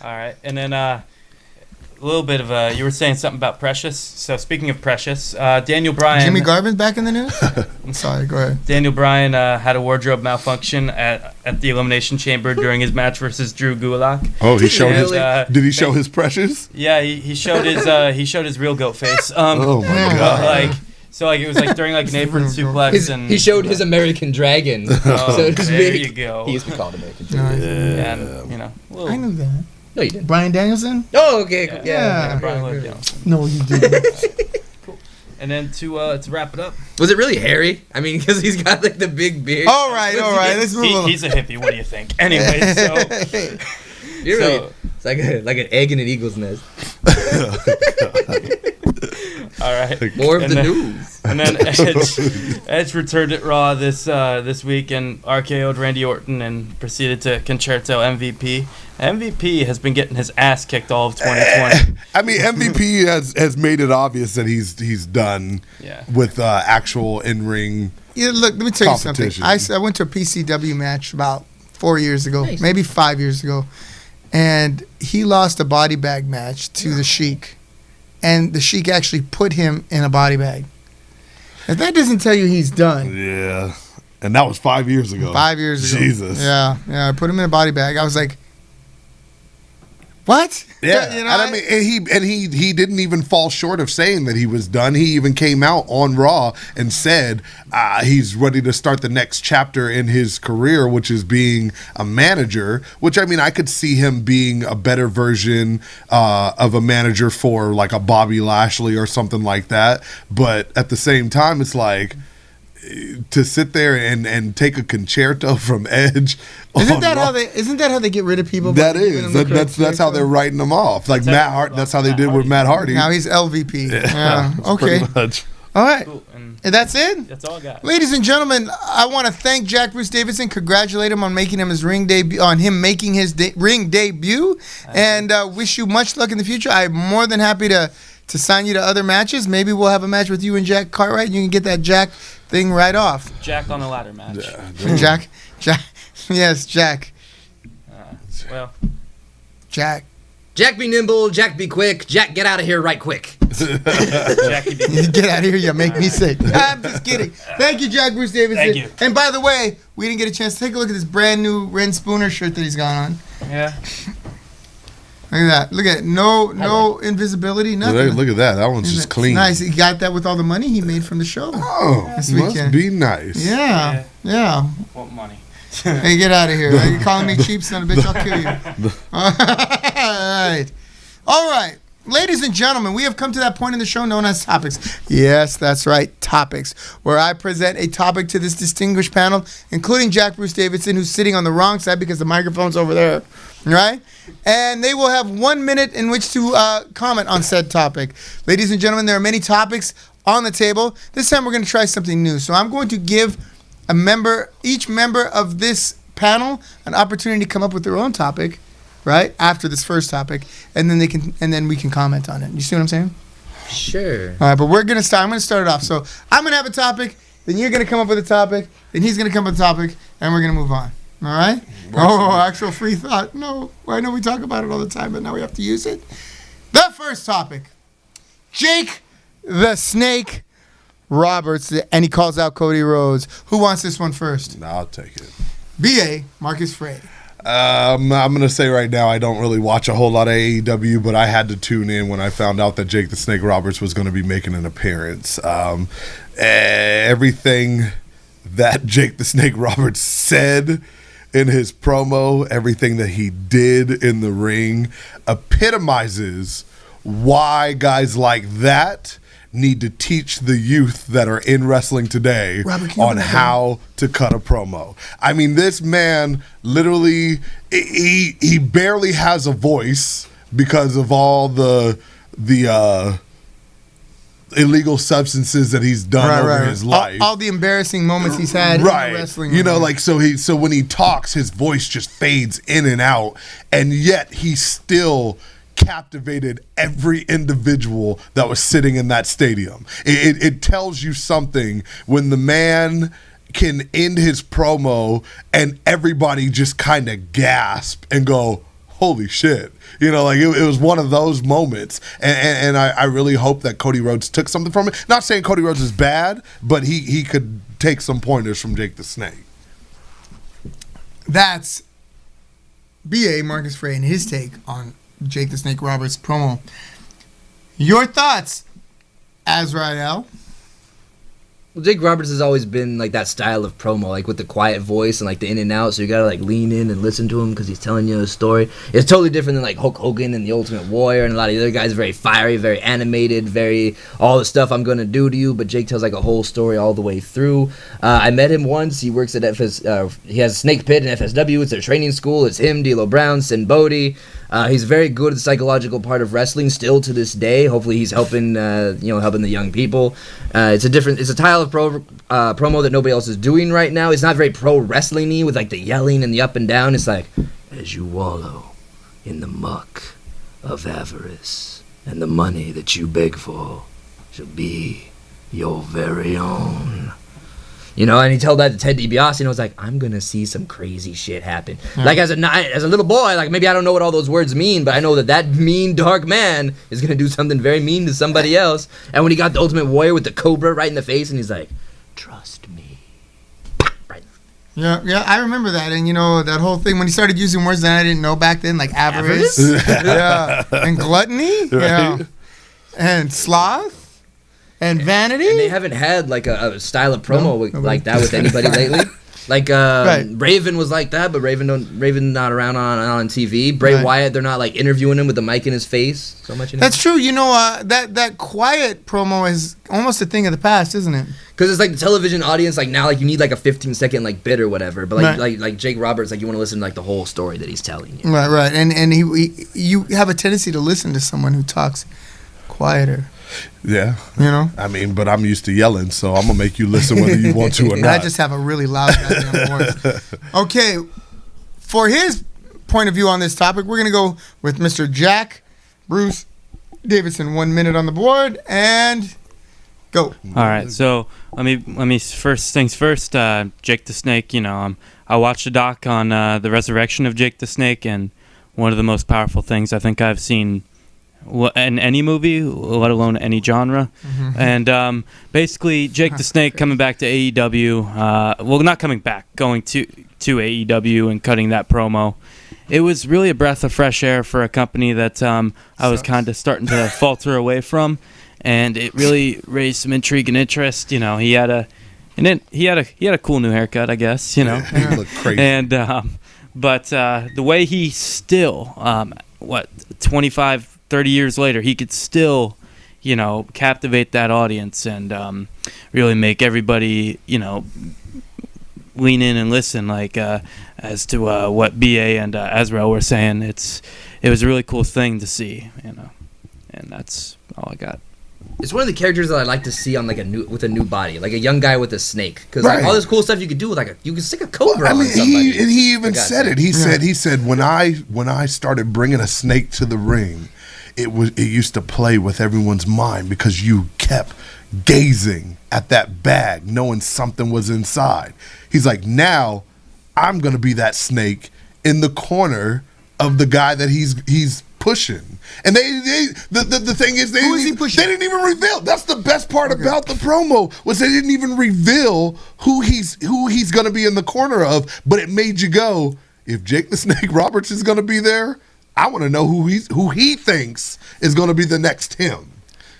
All right, and then a little bit of you were saying something about Precious. So speaking of Precious, Daniel Bryan. Jimmy Garvin's back in the news? I'm sorry, go ahead. Daniel Bryan had a wardrobe malfunction at the Elimination Chamber during his match versus Drew Gulak. Oh, he showed his. Did he show thank- his Precious? Yeah, he showed his real goat face. Oh my God! It was like during like an apron suplex and He showed his American Dragon. So to there speak. you go. He used to be called American Dragon. And I knew that. No, you didn't. Brian Danielson? Oh, okay. Yeah. Brian Lloyd Jones. No, you didn't. And then to wrap it up, Was it really hairy? I mean, because he's got like the big beard. All right. Let's move on. he's a hippie. What do you think? Anyway, so You're so- really, it's like an egg in an eagle's nest. all right. More of And the then- news. And then Edge returned at Raw this week and RKO'd Randy Orton and proceeded to concerto MVP. MVP has been getting his ass kicked all of 2020. I mean, MVP has made it obvious that he's done Yeah. with actual in-ring. Yeah, look, let me tell you something. Competition. I went to a PCW match about 4 years ago, maybe 5 years ago, and he lost a body bag match to the Sheik, and the Sheik actually put him in a body bag. If that doesn't tell you he's done. Yeah, and that was 5 years ago. 5 years ago. Jesus. Yeah, I put him in a body bag. I was like, what? Yeah, You know, and I mean, he didn't even fall short of saying that he was done. He even came out on Raw and said he's ready to start the next chapter in his career, which is being a manager. Which, I mean, I could see him being a better version of a manager for like a Bobby Lashley or something like that. But at the same time, it's like, to sit there and take a concerto from Edge. Isn't that how they get rid of people? That by giving is. them the That's how concerto? they're writing them off. Like Matt Hardy. That's how they did with Matt Hardy. Now he's LVP. Yeah. Okay. Pretty much. All right. Cool. And And that's it. that's all I got. Ladies and gentlemen, I want to thank Jack Bruce Davidson, congratulate him on making him his ring debut, ring debut, and wish you much luck in the future. I'm more than happy to sign you to other matches. Maybe we'll have a match with you and Jack Cartwright, and you can get that Jack thing right off. Jack on the ladder match. Jack, yes, Jack, Well, Jack. Jack be nimble, Jack be quick, Jack get out of here right quick. Jackie B. Get out of here, you make me sick. I'm just kidding. Thank you, Jack Bruce Davidson. Thank you. And by the way, we didn't get a chance to take a look at this brand new Ren Spooner shirt that he's got on. Yeah. Look at that. Look at it. No invisibility, nothing. Look at that. That one's just clean. Nice. He got that with all the money he made from the show. Oh, This must weekend. be nice. Yeah. Want money. Hey, get out of here. Are you calling me cheap, son of a bitch? I'll kill you. All right. Ladies and gentlemen, we have come to that point in the show known as topics. Yes, that's right, topics, where I present a topic to this distinguished panel, including Jack Bruce Davidson, who's sitting on the wrong side because the microphone's over there, right? And they will have 1 minute in which to comment on said topic. Ladies and gentlemen, there are many topics on the table. This time we're going to try something new. So I'm going to give each member of this panel an opportunity to come up with their own topic, right, after this first topic, and then we can comment on it. You see what I'm saying? Sure. All right, but I'm going to start it off. So I'm going to have a topic, then you're going to come up with a topic, then he's going to come up with a topic, and we're going to move on. All right? Actual free thought. No, I know we talk about it all the time, but now we have to use it. The first topic, Jake the Snake Roberts, and he calls out Cody Rhodes. Who wants this one first? No, I'll take it. B.A. Marcus Frey. I'm going to say right now I don't really watch a whole lot of AEW, but I had to tune in when I found out that Jake the Snake Roberts was going to be making an appearance. Everything that Jake the Snake Roberts said in his promo, everything that he did in the ring epitomizes why guys like that need to teach the youth that are in wrestling today Robert, can you on open that how to cut a promo. I mean, this man literally, he barely has a voice because of all the illegal substances that he's done over his life. All the embarrassing moments he's had in the wrestling. You know, ring. like so when he talks, his voice just fades in and out, and yet he still captivated every individual that was sitting in that stadium. It tells you something when the man can end his promo and everybody just kind of gasp and go, holy shit. You know, like it was one of those moments. And I really hope that Cody Rhodes took something from it. Not saying Cody Rhodes is bad, but he could take some pointers from Jake the Snake. That's B.A. Marcus Frey and his take on Jake the Snake Roberts promo. Your thoughts, Azrael? Well, Jake Roberts has always been like that style of promo, like with the quiet voice and like the in and out. So you gotta like lean in and listen to him because he's telling you a story. It's totally different than like Hulk Hogan and the Ultimate Warrior and a lot of the other guys. Very fiery, very animated, very all the stuff I'm gonna do to you. But Jake tells like a whole story all the way through. I met him once. He works at he has Snake Pit and FSW. It's their training school. It's him, D'Lo Brown, Sin Bodie. He's very good at the psychological part of wrestling still to this day. Hopefully he's helping helping the young people. It's a style of promo that nobody else is doing right now. It's not very pro wrestling-y with like the yelling and the up and down. It's like, as you wallow in the muck of avarice, and the money that you beg for shall be your very own. And he told that to Ted DiBiase, and I was like, I'm gonna see some crazy shit happen. Like as a little boy, like maybe I don't know what all those words mean, but I know that mean dark man is gonna do something very mean to somebody else. And when he got the Ultimate Warrior with the cobra right in the face, and he's like, trust me. Right. Yeah, I remember that, and that whole thing when he started using words that I didn't know back then, like avarice, yeah, and gluttony, yeah, and sloth. And vanity? And they haven't had like a style of promo like that with anybody lately. Like Raven was like that, but Raven not around on TV. Bray Wyatt, they're not like interviewing him with the mic in his face so much. That's true. That quiet promo is almost a thing of the past, isn't it? Because it's like the television audience, like now, like you need like a 15-second like bit or whatever. But like Jake Roberts, like you want to listen to like the whole story that he's telling you. Right. And you have a tendency to listen to someone who talks quieter. Yeah. I mean, but I'm used to yelling, so I'm going to make you listen whether you want to or not. I just have a really loud goddamn voice. Okay. For his point of view on this topic, we're going to go with Mr. Jack Bruce Davidson. 1 minute on the board, and go. All right. So let me first things first. Jake the Snake, I watched a doc on the resurrection of Jake the Snake, and one of the most powerful things I think I've seen in any movie, let alone any genre. Mm-hmm. And basically Jake the Snake coming back to AEW, not coming back, going to AEW and cutting that promo. It was really a breath of fresh air for a company that I was kind of starting to falter away from, and it really raised some intrigue and interest. He had a cool new haircut, I guess. He looked crazy. And but the way he still 25-30 years later, he could still, captivate that audience and really make everybody, lean in and listen, like as to what BA and Azrael were saying. It was a really cool thing to see, and that's all I got. It's one of the characters that I like to see on like a new body, like a young guy with a snake, because like all this cool stuff you could do with you could stick a cobra on somebody. He even said it. He said when I started bringing a snake to the ring, it used to play with everyone's mind because you kept gazing at that bag, knowing something was inside. He's like, now I'm gonna be that snake in the corner of the guy that he's pushing. And the thing is, they didn't even reveal. That's the best part about the promo, was they didn't even reveal who he's gonna be in the corner of. But it made you go, if Jake the Snake Roberts is gonna be there, I want to know who he thinks is gonna be the next him,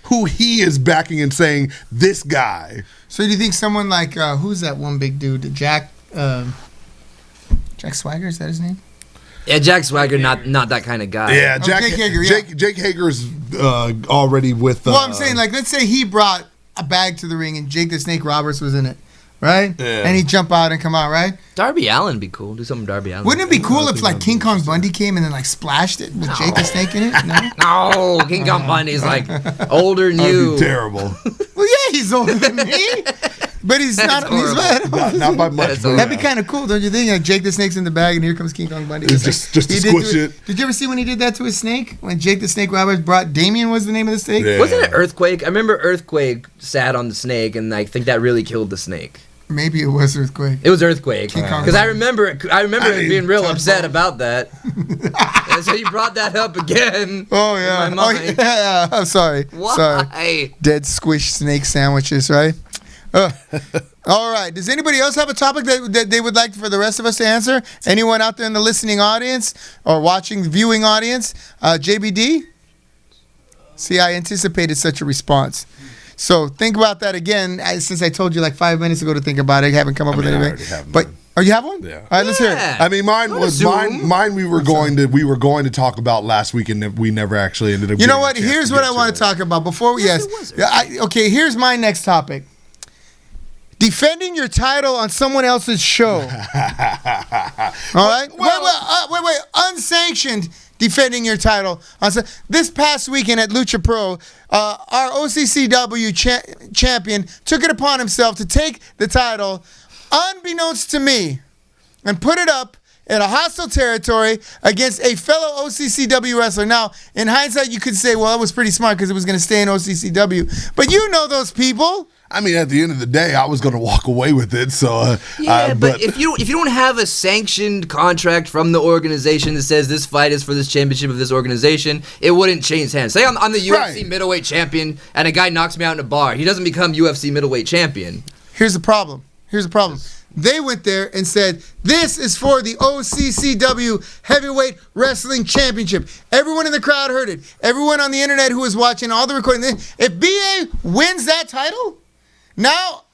who he is backing and saying, this guy. So do you think someone like who's that one big dude, Jack Swagger, is that his name? Yeah, Jack Swagger, not that kind of guy. Yeah, Jake Hager. Yeah. Jake Hager's already with. Well, I'm saying, like, let's say he brought a bag to the ring and Jake the Snake Roberts was in it, right? Yeah. And he'd jump out and come out, right? Darby Allin be cool. Do something Darby Allin. Wouldn't it be cool if like King Kong Bundy came and then like splashed it with Jake the Snake in it? No, King Kong Bundy's like older than you. That'd be terrible. Well, yeah, he's older than me. But he's not. Not by much. That'd be kind of cool, don't you think? Like Jake the Snake's in the bag, and here comes King Kong Bundy. Just to squish it. Did you ever see when he did that to his snake? When Jake the Snake Roberts brought Damien, was the name of the snake? Yeah. Wasn't it Earthquake? I remember Earthquake sat on the snake, and I think that really killed the snake. Maybe it was Earthquake. It was Earthquake, because I remember him being real upset about that. And so you brought that up again. Oh yeah. In my mind. Yeah. I'm sorry. Why? Sorry. Dead squish snake sandwiches, right? All right. Does anybody else have a topic that they would like for the rest of us to answer? Anyone out there in the listening audience or viewing audience? JBD? See, I anticipated such a response. So think about that again. Since I told you like 5 minutes ago to think about it, I haven't come up with I anything. already have But mine. oh, you have one? Yeah. All right, let's hear it. Yeah. I mean, mine Don't was assume. mine. We were going to talk about last week, and we never actually ended up. You know getting what? a chance Here's to what get I want to it. talk about before we. Yes, Yes. it was. Yeah, okay. Here's my next topic. Defending your title on someone else's show. All right. Wait. Unsanctioned defending your title. This past weekend at Lucha Pro, our OCCW champion took it upon himself to take the title, unbeknownst to me, and put it up in a hostile territory against a fellow OCCW wrestler. Now, in hindsight, you could say, well, that was pretty smart because it was going to stay in OCCW. But you know those people. I mean, at the end of the day, I was going to walk away with it. So, but if you don't have a sanctioned contract from the organization that says this fight is for this championship of this organization, it wouldn't change hands. Say I'm the UFC Right. middleweight champion, and a guy knocks me out in a bar. He doesn't become UFC middleweight champion. Here's the problem. They went there and said, this is for the OCCW Heavyweight Wrestling Championship. Everyone in the crowd heard it. Everyone on the internet who was watching all the recording. If BA wins that title, now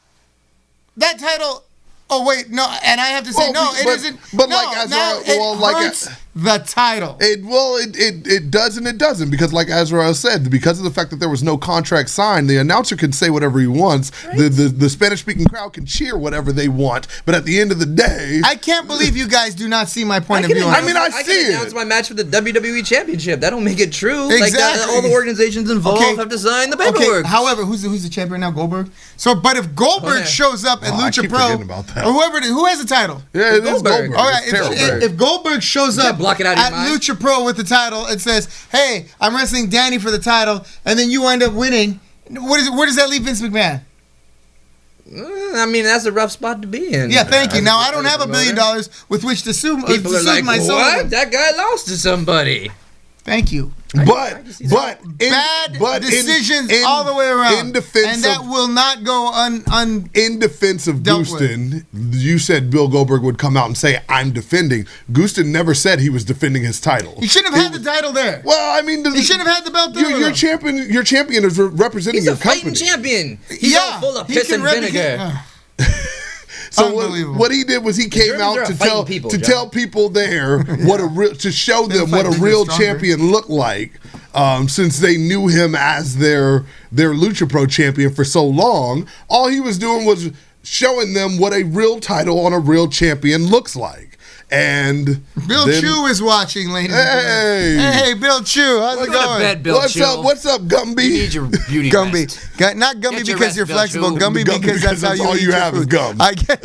that title, oh wait, no, and I have to say, it isn't. But no, like now Azrael, it hurts the title. It does and it doesn't, because like Azrael said, because of the fact that there was no contract signed, the announcer can say whatever he wants. Right. The Spanish speaking crowd can cheer whatever they want, but at the end of the day, I can't believe you guys do not see my point of view. I mean, I can see announce it. my match for the WWE Championship. That don't make it true. Exactly. Like that, all the organizations involved have to sign the paperwork. Okay. However, who's the champion now? Goldberg. So, but if Goldberg shows up at I Lucha keep Pro, forgetting about that. or whoever it is, who has the title? Yeah, it is Goldberg. Goldberg. All right, It's terrible. if Goldberg shows up block it out of your at mind. Lucha Pro with the title and says, "Hey, I'm wrestling Danny for the title," and then you wind up winning, where does that leave Vince McMahon? I mean, that's a rough spot to be in. Yeah, thank you. Now I don't have $1 billion with which to sue People are like, myself. what? That guy lost to somebody. Thank you. Bad decisions all the way around, in defense and that will not go in defense of dealt Gustin, you said Bill Goldberg would come out and say, "I'm defending." Gustin never said he was defending his title. He shouldn't have had the title there. Well, I mean, He shouldn't have had the belt there. Your champion is representing He's your a fighting company. champion. He's all full of he piss can and vinegar. So Unbelievable. what he did was he came Germans out are to fighting people, John. tell people there to show them fight what a bigger, real stronger. champion looked like, since they knew him as their Lucha Pro champion for so long. All he was doing was showing them what a real title on a real champion looks like. And Bill Chu is watching, ladies and gentlemen. Hey, Bill Chu, how's it Go to going? bed, Bill Chu. What's up, Gumby? You need your beauty Gumby. rest. Not Gumby Get your because rest, you're Bill flexible. Chu. Gumby because that's how you all eat you your have is food. gum. I get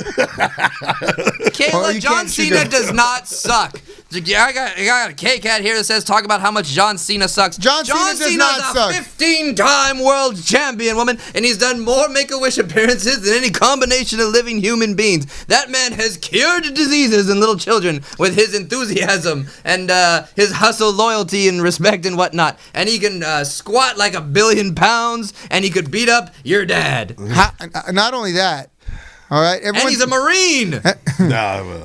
Kayla, you John can't see Cena that. does not suck. I got a K-Cat here that says talk about how much John Cena sucks. John Cena does Cena's not a suck. 15-time world champion, woman, and he's done more Make-A-Wish appearances than any combination of living human beings. That man has cured diseases in little children with his enthusiasm and his hustle, loyalty, and respect and whatnot. And he can squat like 1 billion pounds, and he could beat up your dad. Not only that, all right. And he's a Marine.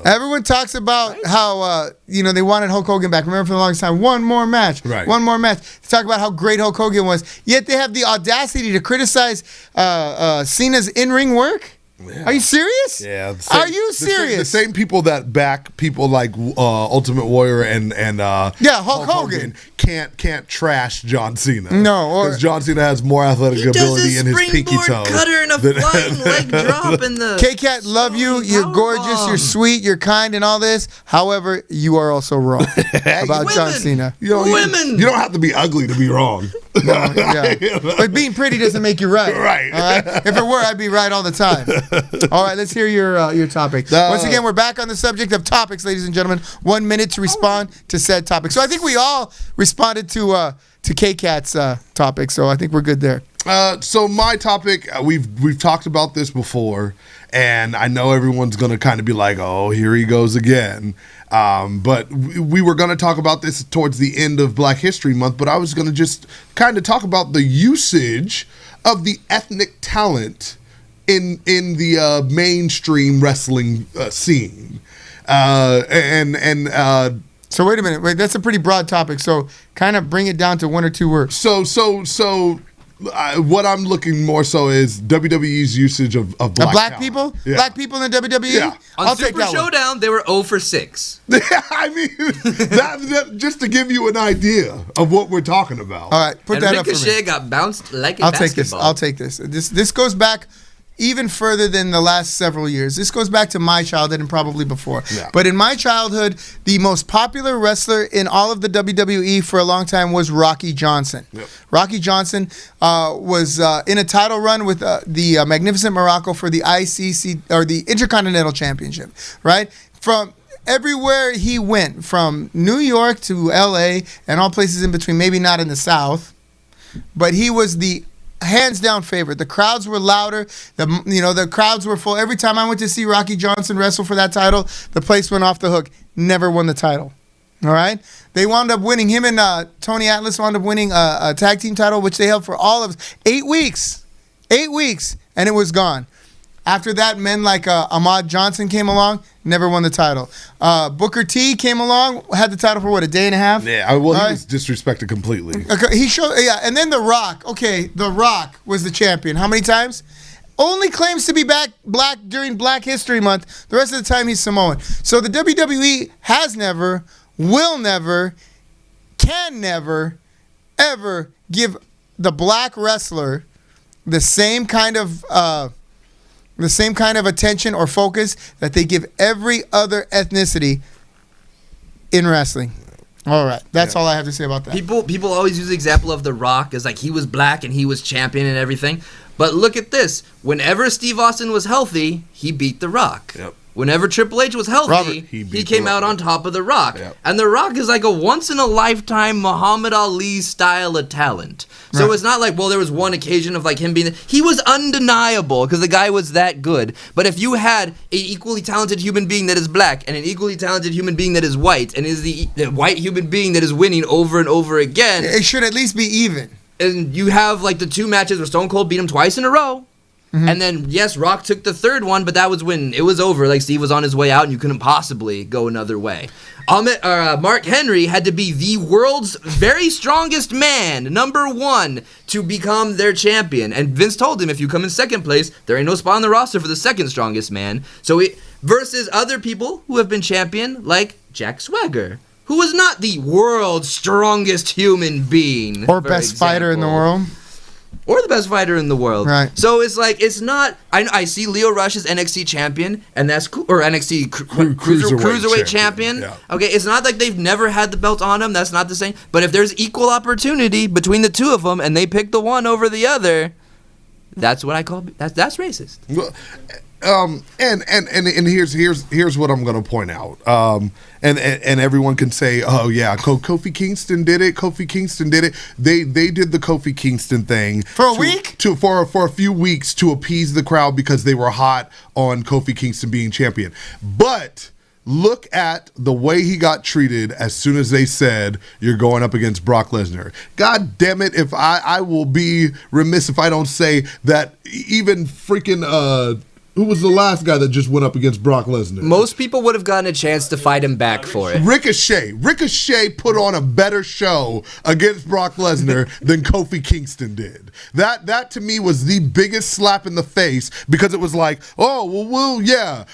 Everyone talks about how they wanted Hulk Hogan back. Remember, for the longest time, one more match. Right. To talk about how great Hulk Hogan was. Yet they have the audacity to criticize Cena's in-ring work. Yeah. Are you serious? Yeah. Are you serious? The same people that back people like Ultimate Warrior and Hulk Hogan can't trash John Cena. No, because John Cena has more athletic He does ability a in his pinky springboard toe. cutter and a flying leg drop in the K-Cat, love you. You're gorgeous. You're sweet. You're kind, and all this. However, you are also wrong about John Cena. You don't have to be ugly to be wrong. No, yeah. But being pretty doesn't make you right. Right. All right. If it were, I'd be right all the time. All right, let's hear your topic. Once again, we're back on the subject of topics, ladies and gentlemen. 1 minute to respond to said topic. So I think we all responded to K-Cat's topic, so I think we're good there. So my topic, we've talked about this before, and I know everyone's going to kind of be like, oh, here he goes again. But we were going to talk about this towards the end of Black History Month, but I was going to just kind of talk about the usage of the ethnic talent in the mainstream wrestling scene. So wait a minute. That's a pretty broad topic. So kind of bring it down to one or two words. So What I'm looking more so is WWE's usage of black Black talent. people? Yeah. Black people in WWE? Yeah. On I'll take Super that one. Showdown, they were 0 for 6. I mean, that just to give you an idea of what we're talking about. All right, put And that up for Ricochet me. got bounced like a I'll basketball. take this. This goes back even further than the last several years. This goes back to my childhood and probably before. Yeah. But in my childhood, the most popular wrestler in all of the WWE for a long time was Rocky Johnson. Yep. Rocky Johnson was in a title run with the Magnificent Morocco for the ICC or the Intercontinental Championship, right? From everywhere he went, from New York to LA and all places in between, maybe not in the South, but he was the hands down favorite. The crowds were louder. The crowds were full. Every time I went to see Rocky Johnson wrestle for that title, the place went off the hook. Never won the title. All right? They wound up winning. Him and Tony Atlas wound up winning a tag team title, which they held for all of 8 weeks. 8 weeks, and it was gone. After that, men like Ahmad Johnson came along, never won the title. Booker T came along, had the title for what, a day and a half? Yeah, well, All he was disrespected completely. Okay, he showed, and then The Rock. Okay, The Rock was the champion. How many times? Only claims to be black during Black History Month. The rest of the time, he's Samoan. So the WWE has never, will never, can never, ever give the black wrestler the same kind of attention or focus that they give every other ethnicity in wrestling. All right, that's all I have to say about that. People always use the example of The Rock as like he was black and he was champion and everything. But look at this. Whenever Steve Austin was healthy, he beat The Rock. Yep. Whenever Triple H was healthy, Robert, he beat came The out Rock. on top of The Rock. Yep. And The Rock is like a once-in-a-lifetime Muhammad Ali style of talent. So Right. it's not like, well, there was one occasion of like him being... He was undeniable because the guy was that good. But if you had an equally talented human being that is black and an equally talented human being that is white and is the white human being that is winning over and over again... It should at least be even. And you have like the 2 matches where Stone Cold beat him twice in a row. And then, yes, Rock took the 3rd one, but that was when it was over. Like, Steve was on his way out, and you couldn't possibly go another way. Mark Henry had to be the world's very strongest man, number 1, to become their champion. And Vince told him, if you come in 2nd place, there ain't no spot on the roster for the 2nd strongest man. So versus other people who have been champion, like Jack Swagger, who was not the world's strongest human being. Or for best fighter in the example. world. Or the best fighter in the world. Right. So it's like, it's not... I see Leo Rush as NXT champion, and that's cool. Or NXT cruiserweight champion. Yeah. Okay, it's not like they've never had the belt on them. That's not the same. But if there's equal opportunity between the 2 of them, and they pick the one over the other, that's what I call... That's racist. Well, and here's what I'm going to point out. And everyone can say, oh yeah, Kofi Kingston did it. Kofi Kingston did it. They did the Kofi Kingston thing For a week? for a few weeks to appease the crowd because they were hot on Kofi Kingston being champion. But look at the way he got treated as soon as they said you're going up against Brock Lesnar. God damn it, if I will be remiss if I don't say that even freaking who was the last guy that just went up against Brock Lesnar? Most people would have gotten a chance to fight him back for it. Ricochet put on a better show against Brock Lesnar than Kofi Kingston did. That to me was the biggest slap in the face because it was like, oh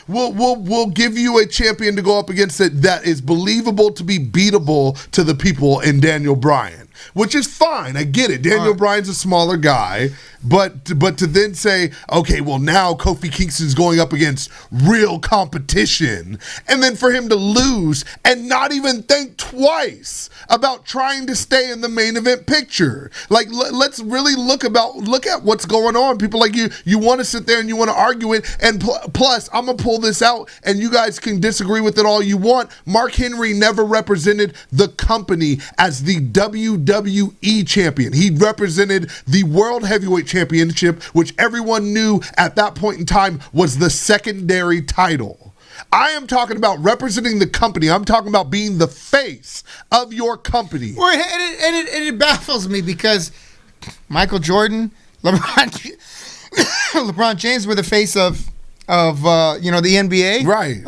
we'll give you a champion to go up against it that is believable to be beatable to the people in Daniel Bryan. Which is fine. I get it. Daniel Bryan's a smaller guy, but to then say, okay, well now Kofi Kingston's going up against real competition, and then for him to lose and not even think twice about trying to stay in the main event picture. Like let's really look at what's going on. People like you want to sit there and you want to argue it, and plus I'm gonna pull this out, and you guys can disagree with it all you want. Mark Henry never represented the company as the WWE champion. He represented the World Heavyweight Championship, which everyone knew at that point in time was the secondary title. I am talking about representing the company. I'm talking about being the face of your company. Well, and it baffles me because Michael Jordan, LeBron James were the face of the NBA. Right.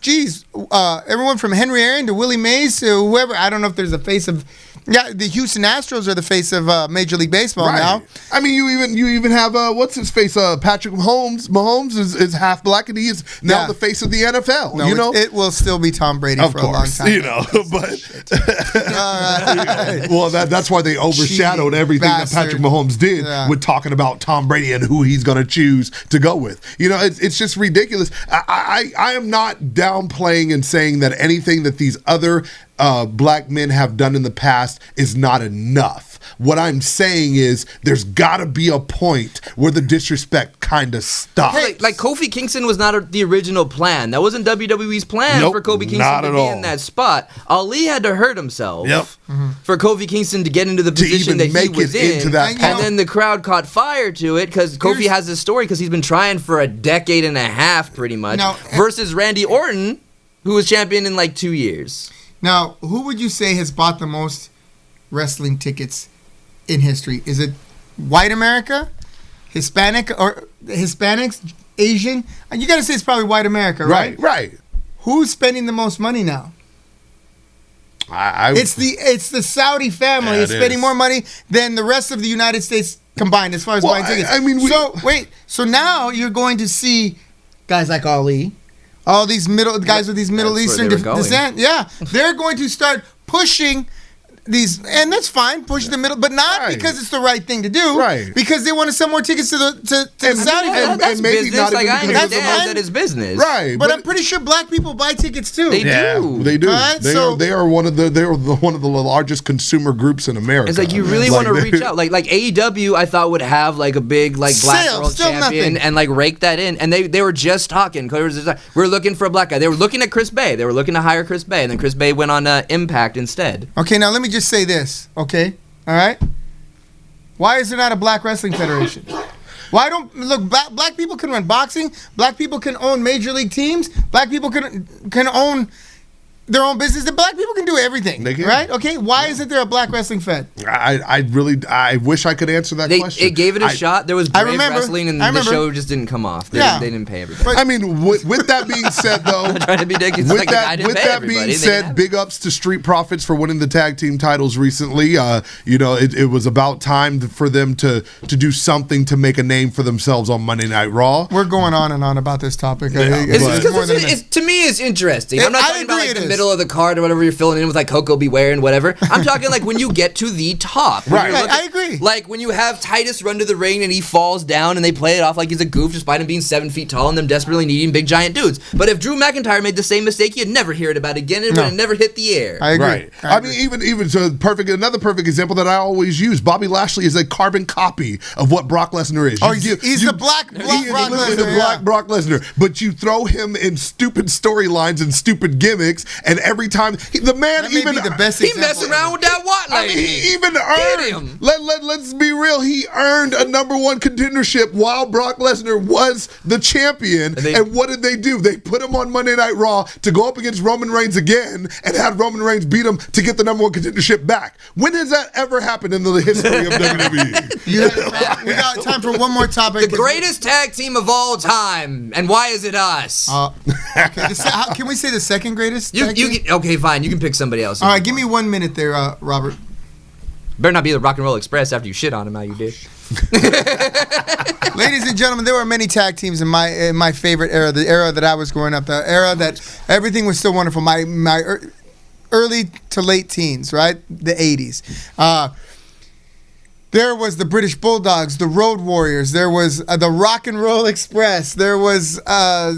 Geez, everyone from Henry Aaron to Willie Mays to whoever. I don't know if there's a face of. Yeah, the Houston Astros are the face of Major League Baseball now. I mean, you even have what's his face? Patrick Mahomes. Mahomes is half black, and he is now the face of the NFL. No, you know, it will still be Tom Brady for a long time. You know, but well, that's why they overshadowed everything that Patrick Mahomes did with talking about Tom Brady and who he's going to choose to go with. You know, it's just ridiculous. I am not downplaying and saying that anything that these other black men have done in the past is not enough. What I'm saying is there's got to be a point where the disrespect kind of stops. Hey, like Kofi Kingston was not the original plan. That wasn't WWE's plan for Kofi Kingston to be in that spot. Ali had to hurt himself for Kofi Kingston to get into the position that he was in. And then the crowd caught fire to it because Kofi has this story because he's been trying for a decade and a half pretty much versus Randy Orton, who was champion in like 2 years. Now, who would you say has bought the most wrestling tickets in history? Is it white America, Hispanic, or Hispanics, Asian? And you got to say it's probably white America, right? Right. Who's spending the most money now? It's the Saudi family is spending more money than the rest of the United States combined as far as buying tickets. I mean, so now you're going to see guys like Ali. All these guys with these Middle Eastern descent, they're going to start pushing these, and that's fine, push the middle, but not because it's the right thing to do, because they want to sell more tickets to the Saudi. That's maybe business. Like I understand that it's business, right? But I'm pretty sure black people buy tickets too. They do. Right? They are one of the largest consumer groups in America. It's like you really want to reach out. Like AEW, I thought would have like a big like black world champion and like rake that in, and they were just talking. We're looking for a black guy. They were looking at Chris Bay. They were looking to hire Chris Bay, and then Chris Bay went on Impact instead. Okay, now let me just say this, okay? All right? Why is there not a black wrestling federation? Why don't black people can run boxing, black people can own major league teams, black people can own their own business. The black people can do everything, right? Okay, why isn't there a black wrestling fed? I wish I could answer that question. It gave it a shot. There was brave wrestling, and the show just didn't come off. They didn't pay everybody. I mean, with that being said, though, I'm trying to be dick. With that being said, big ups to Street Profits for winning the tag team titles recently. It was about time for them to do something to make a name for themselves on Monday Night Raw. We're going on and on about this topic. To me, it's interesting. I'm not talking about like the middle of the card or whatever you're filling in with like Coco Beware and whatever. I'm talking like when you get to the top. Right. I agree. Like when you have Titus run to the ring and he falls down and they play it off like he's a goof despite him being 7 feet tall and them desperately needing big giant dudes. But if Drew McIntyre made the same mistake, you'd never hear it about again. It would have never hit the air. I agree. Right. I mean, even so another perfect example that I always use, Bobby Lashley is a carbon copy of what Brock Lesnar is. He's the black Brock Lesnar. The black Brock Lesnar. But you throw him in stupid storylines and stupid gimmicks, and every time the man he messed around with that Watt lady. I mean, he even earned. Let's be real. He earned a #1 contendership while Brock Lesnar was the champion. And what did they do? They put him on Monday Night Raw to go up against Roman Reigns again, and had Roman Reigns beat him to get the #1 contendership back. When has that ever happened in the history of WWE? We got time for one more topic. The greatest tag team of all time, and why is it us? Can we say the second greatest? Okay, fine. You can pick somebody else. All right, give me 1 minute there, Robert. Better not be the Rock and Roll Express after you shit on him how you did. Ladies and gentlemen, there were many tag teams in my favorite era, the era that I was growing up, the era that everything was still wonderful. My early to late teens, right? The 80s. There was the British Bulldogs, the Road Warriors. There was the Rock and Roll Express. There was what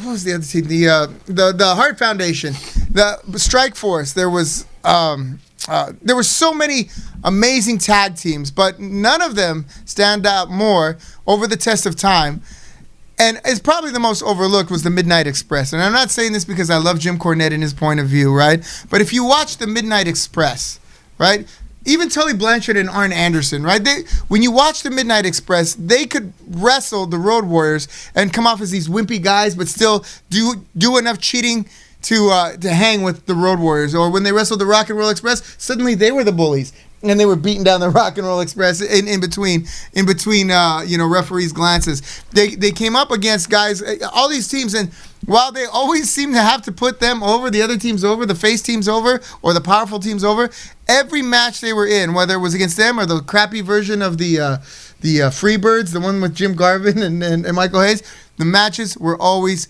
was the other team? The Hart Foundation, the Strike Force. There was so many amazing tag teams, but none of them stand out more over the test of time. And it's probably the most overlooked was the Midnight Express. And I'm not saying this because I love Jim Cornette and his point of view, right? But if you watch the Midnight Express, right? Even Tully Blanchard and Arn Anderson, right? When you watch the Midnight Express, they could wrestle the Road Warriors and come off as these wimpy guys, but still do enough cheating to hang with the Road Warriors. Or when they wrestled the Rock and Roll Express, suddenly they were the bullies. and they were beating down the Rock and Roll Express in between referees' glances. They came up against guys, all these teams, and while they always seem to have to put them over, the other teams over, the face teams over, or the powerful teams over, every match they were in, whether it was against them or the crappy version of the Freebirds, the one with Jim Garvin and Michael Hayes, the matches were always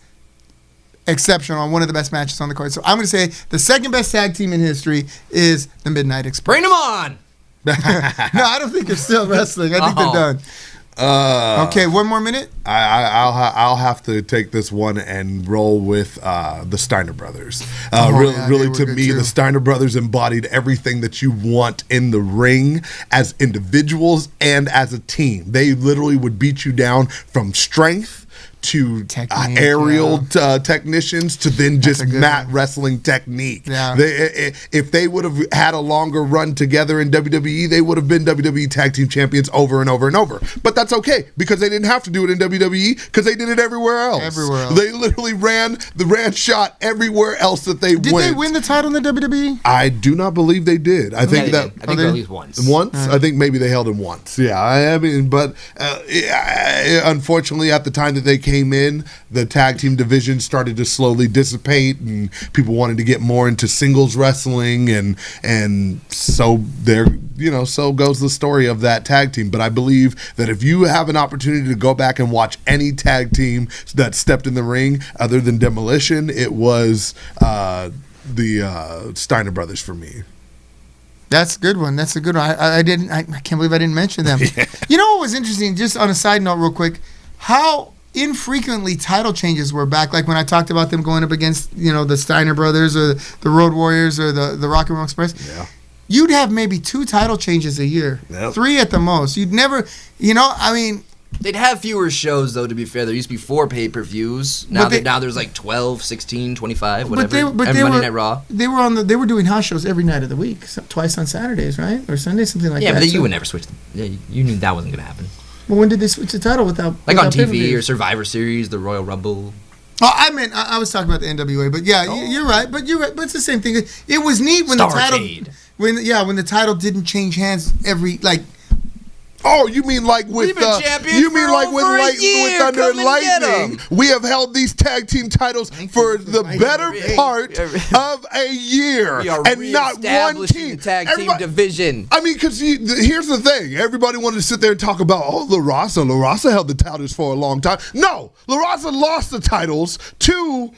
exceptional, one of the best matches on the card. So I'm going to say the second best tag team in history is the Midnight Express. Bring them on! No, I don't think they're still wrestling. I think they're done. Okay, one more minute. I'll have to take this one and roll with the Steiner brothers. Really, to me, the Steiner brothers embodied everything that you want in the ring as individuals and as a team. They literally would beat you down from strength to aerial technicians to then just mat wrestling technique. Yeah. If they would have had a longer run together in WWE, they would have been WWE Tag Team Champions over and over and over. But that's okay because they didn't have to do it in WWE because they did it everywhere else. They literally ran shot everywhere else that they went. Did they win the title in the WWE? I do not believe they did. I think at least once. Once? I think maybe they held it once. Yeah, I mean, but unfortunately, at the time that they came in, the tag team division started to slowly dissipate, and people wanted to get more into singles wrestling, and so there, so goes the story of that tag team. But I believe that if you have an opportunity to go back and watch any tag team that stepped in the ring other than Demolition, it was the Steiner brothers for me. That's a good one. I can't believe I didn't mention them. Yeah. You know what was interesting? Just on a side note, real quick, how infrequently title changes were back. Like when I talked about them going up against the Steiner brothers or the Road Warriors or the Rock and Roll Express. Yeah. You'd have maybe 2 title changes a year, 3 at the most. You'd never, they'd have fewer shows, though, to be fair. There used to be 4 pay-per-views. Now there's like 12, 16, 25, whatever. Monday Night Raw. They were doing house shows every night of the week, twice on Saturdays, right? Or Sundays, something like that. Yeah, but you would never switch. You knew that wasn't going to happen. Well, when did they switch the title without on TV or Survivor Series, the Royal Rumble? Oh, I was talking about the NWA, but you're right. But it's the same thing. It was neat when Starcade. when the title didn't change hands every Oh, you mean like with with Thunder and Lightning? We have held these tag team titles for the better part of a year, and not one team. The tag team division. I mean, because here's the thing: everybody wanted to sit there and talk about La Raza. La Raza held the titles for a long time. No, La Raza lost the titles to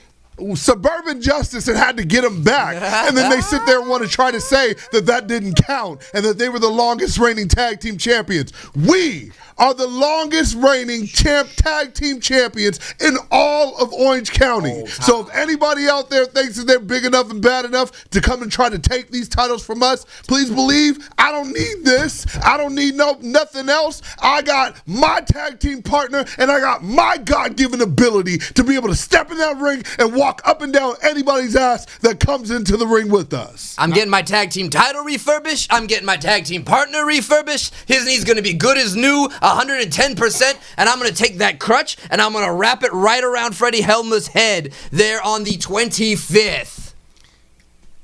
Suburban Justice and had to get them back, and then they sit there and want to try to say that didn't count and that they were the longest reigning tag team champions. We are the longest reigning tag team champions in all of Orange County. So if anybody out there thinks that they're big enough and bad enough to come and try to take these titles from us, please believe I don't need this. I don't need nothing else. I got my tag team partner, and I got my God-given ability to be able to step in that ring and walk up and down anybody's ass that comes into the ring with us. I'm getting my tag team title refurbished. I'm getting my tag team partner refurbished. His knee's going to be good as new, 110%, and I'm going to take that crutch and I'm going to wrap it right around Freddie Helmut's head there on the 25th.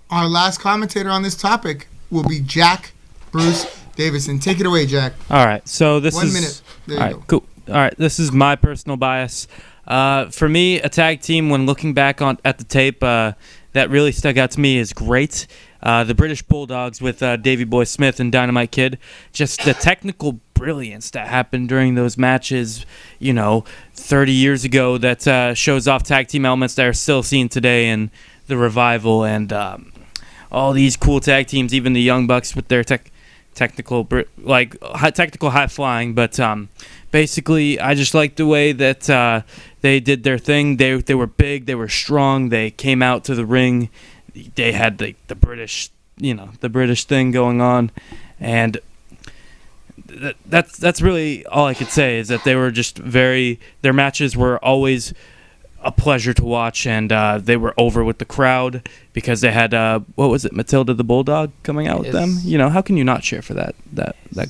Our last commentator on this topic will be Jack Bruce Davison. Take it away, Jack. All right, so this is... 1 minute. There you go. Cool. All right, this is my personal bias. For me, a tag team, when looking back at the tape, that really stuck out to me is great. The British Bulldogs with Davey Boy Smith and Dynamite Kid. Just the technical brilliance that happened during those matches, 30 years ago that shows off tag team elements that are still seen today in the Revival and all these cool tag teams, even the Young Bucks with their technical high flying, but basically I just like the way that they did their thing. They were big, they were strong, they came out to the ring, they had the British the British thing going on, and that's really all I could say is that they were just their matches were always a pleasure to watch, and they were over with the crowd because they had what was it, Matilda the Bulldog coming out with them. You know, how can you not cheer for that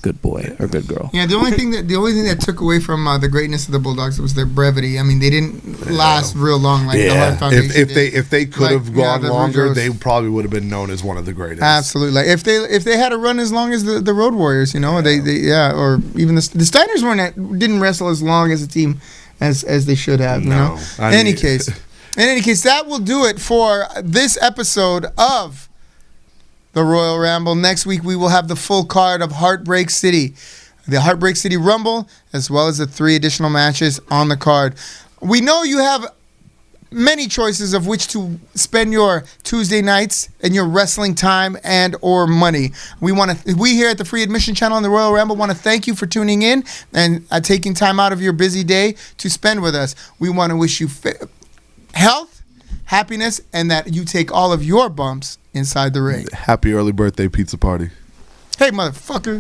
good boy or good girl? Yeah, the only thing that took away from the greatness of the Bulldogs was their brevity. I mean, they didn't last real long like the Hart Foundation did. If they could have gone longer, they probably would have been known as one of the greatest. Absolutely. Like if they had a run as long as the Road Warriors, you know, they or even the Steiners didn't wrestle as long as a team as they should have. You know. In any case, that will do it for this episode of the Royal Ramble. Next week we will have the full card of Heartbreak City, the Heartbreak City Rumble, as well as the 3 additional matches on the card. We know you have many choices of which to spend your Tuesday nights and your wrestling time and or money. We here at the Free Admission Channel on the Royal Ramble want to thank you for tuning in and taking time out of your busy day to spend with us. We want to wish you health, happiness, and that you take all of your bumps inside the ring. Happy early birthday pizza party. Hey, motherfucker.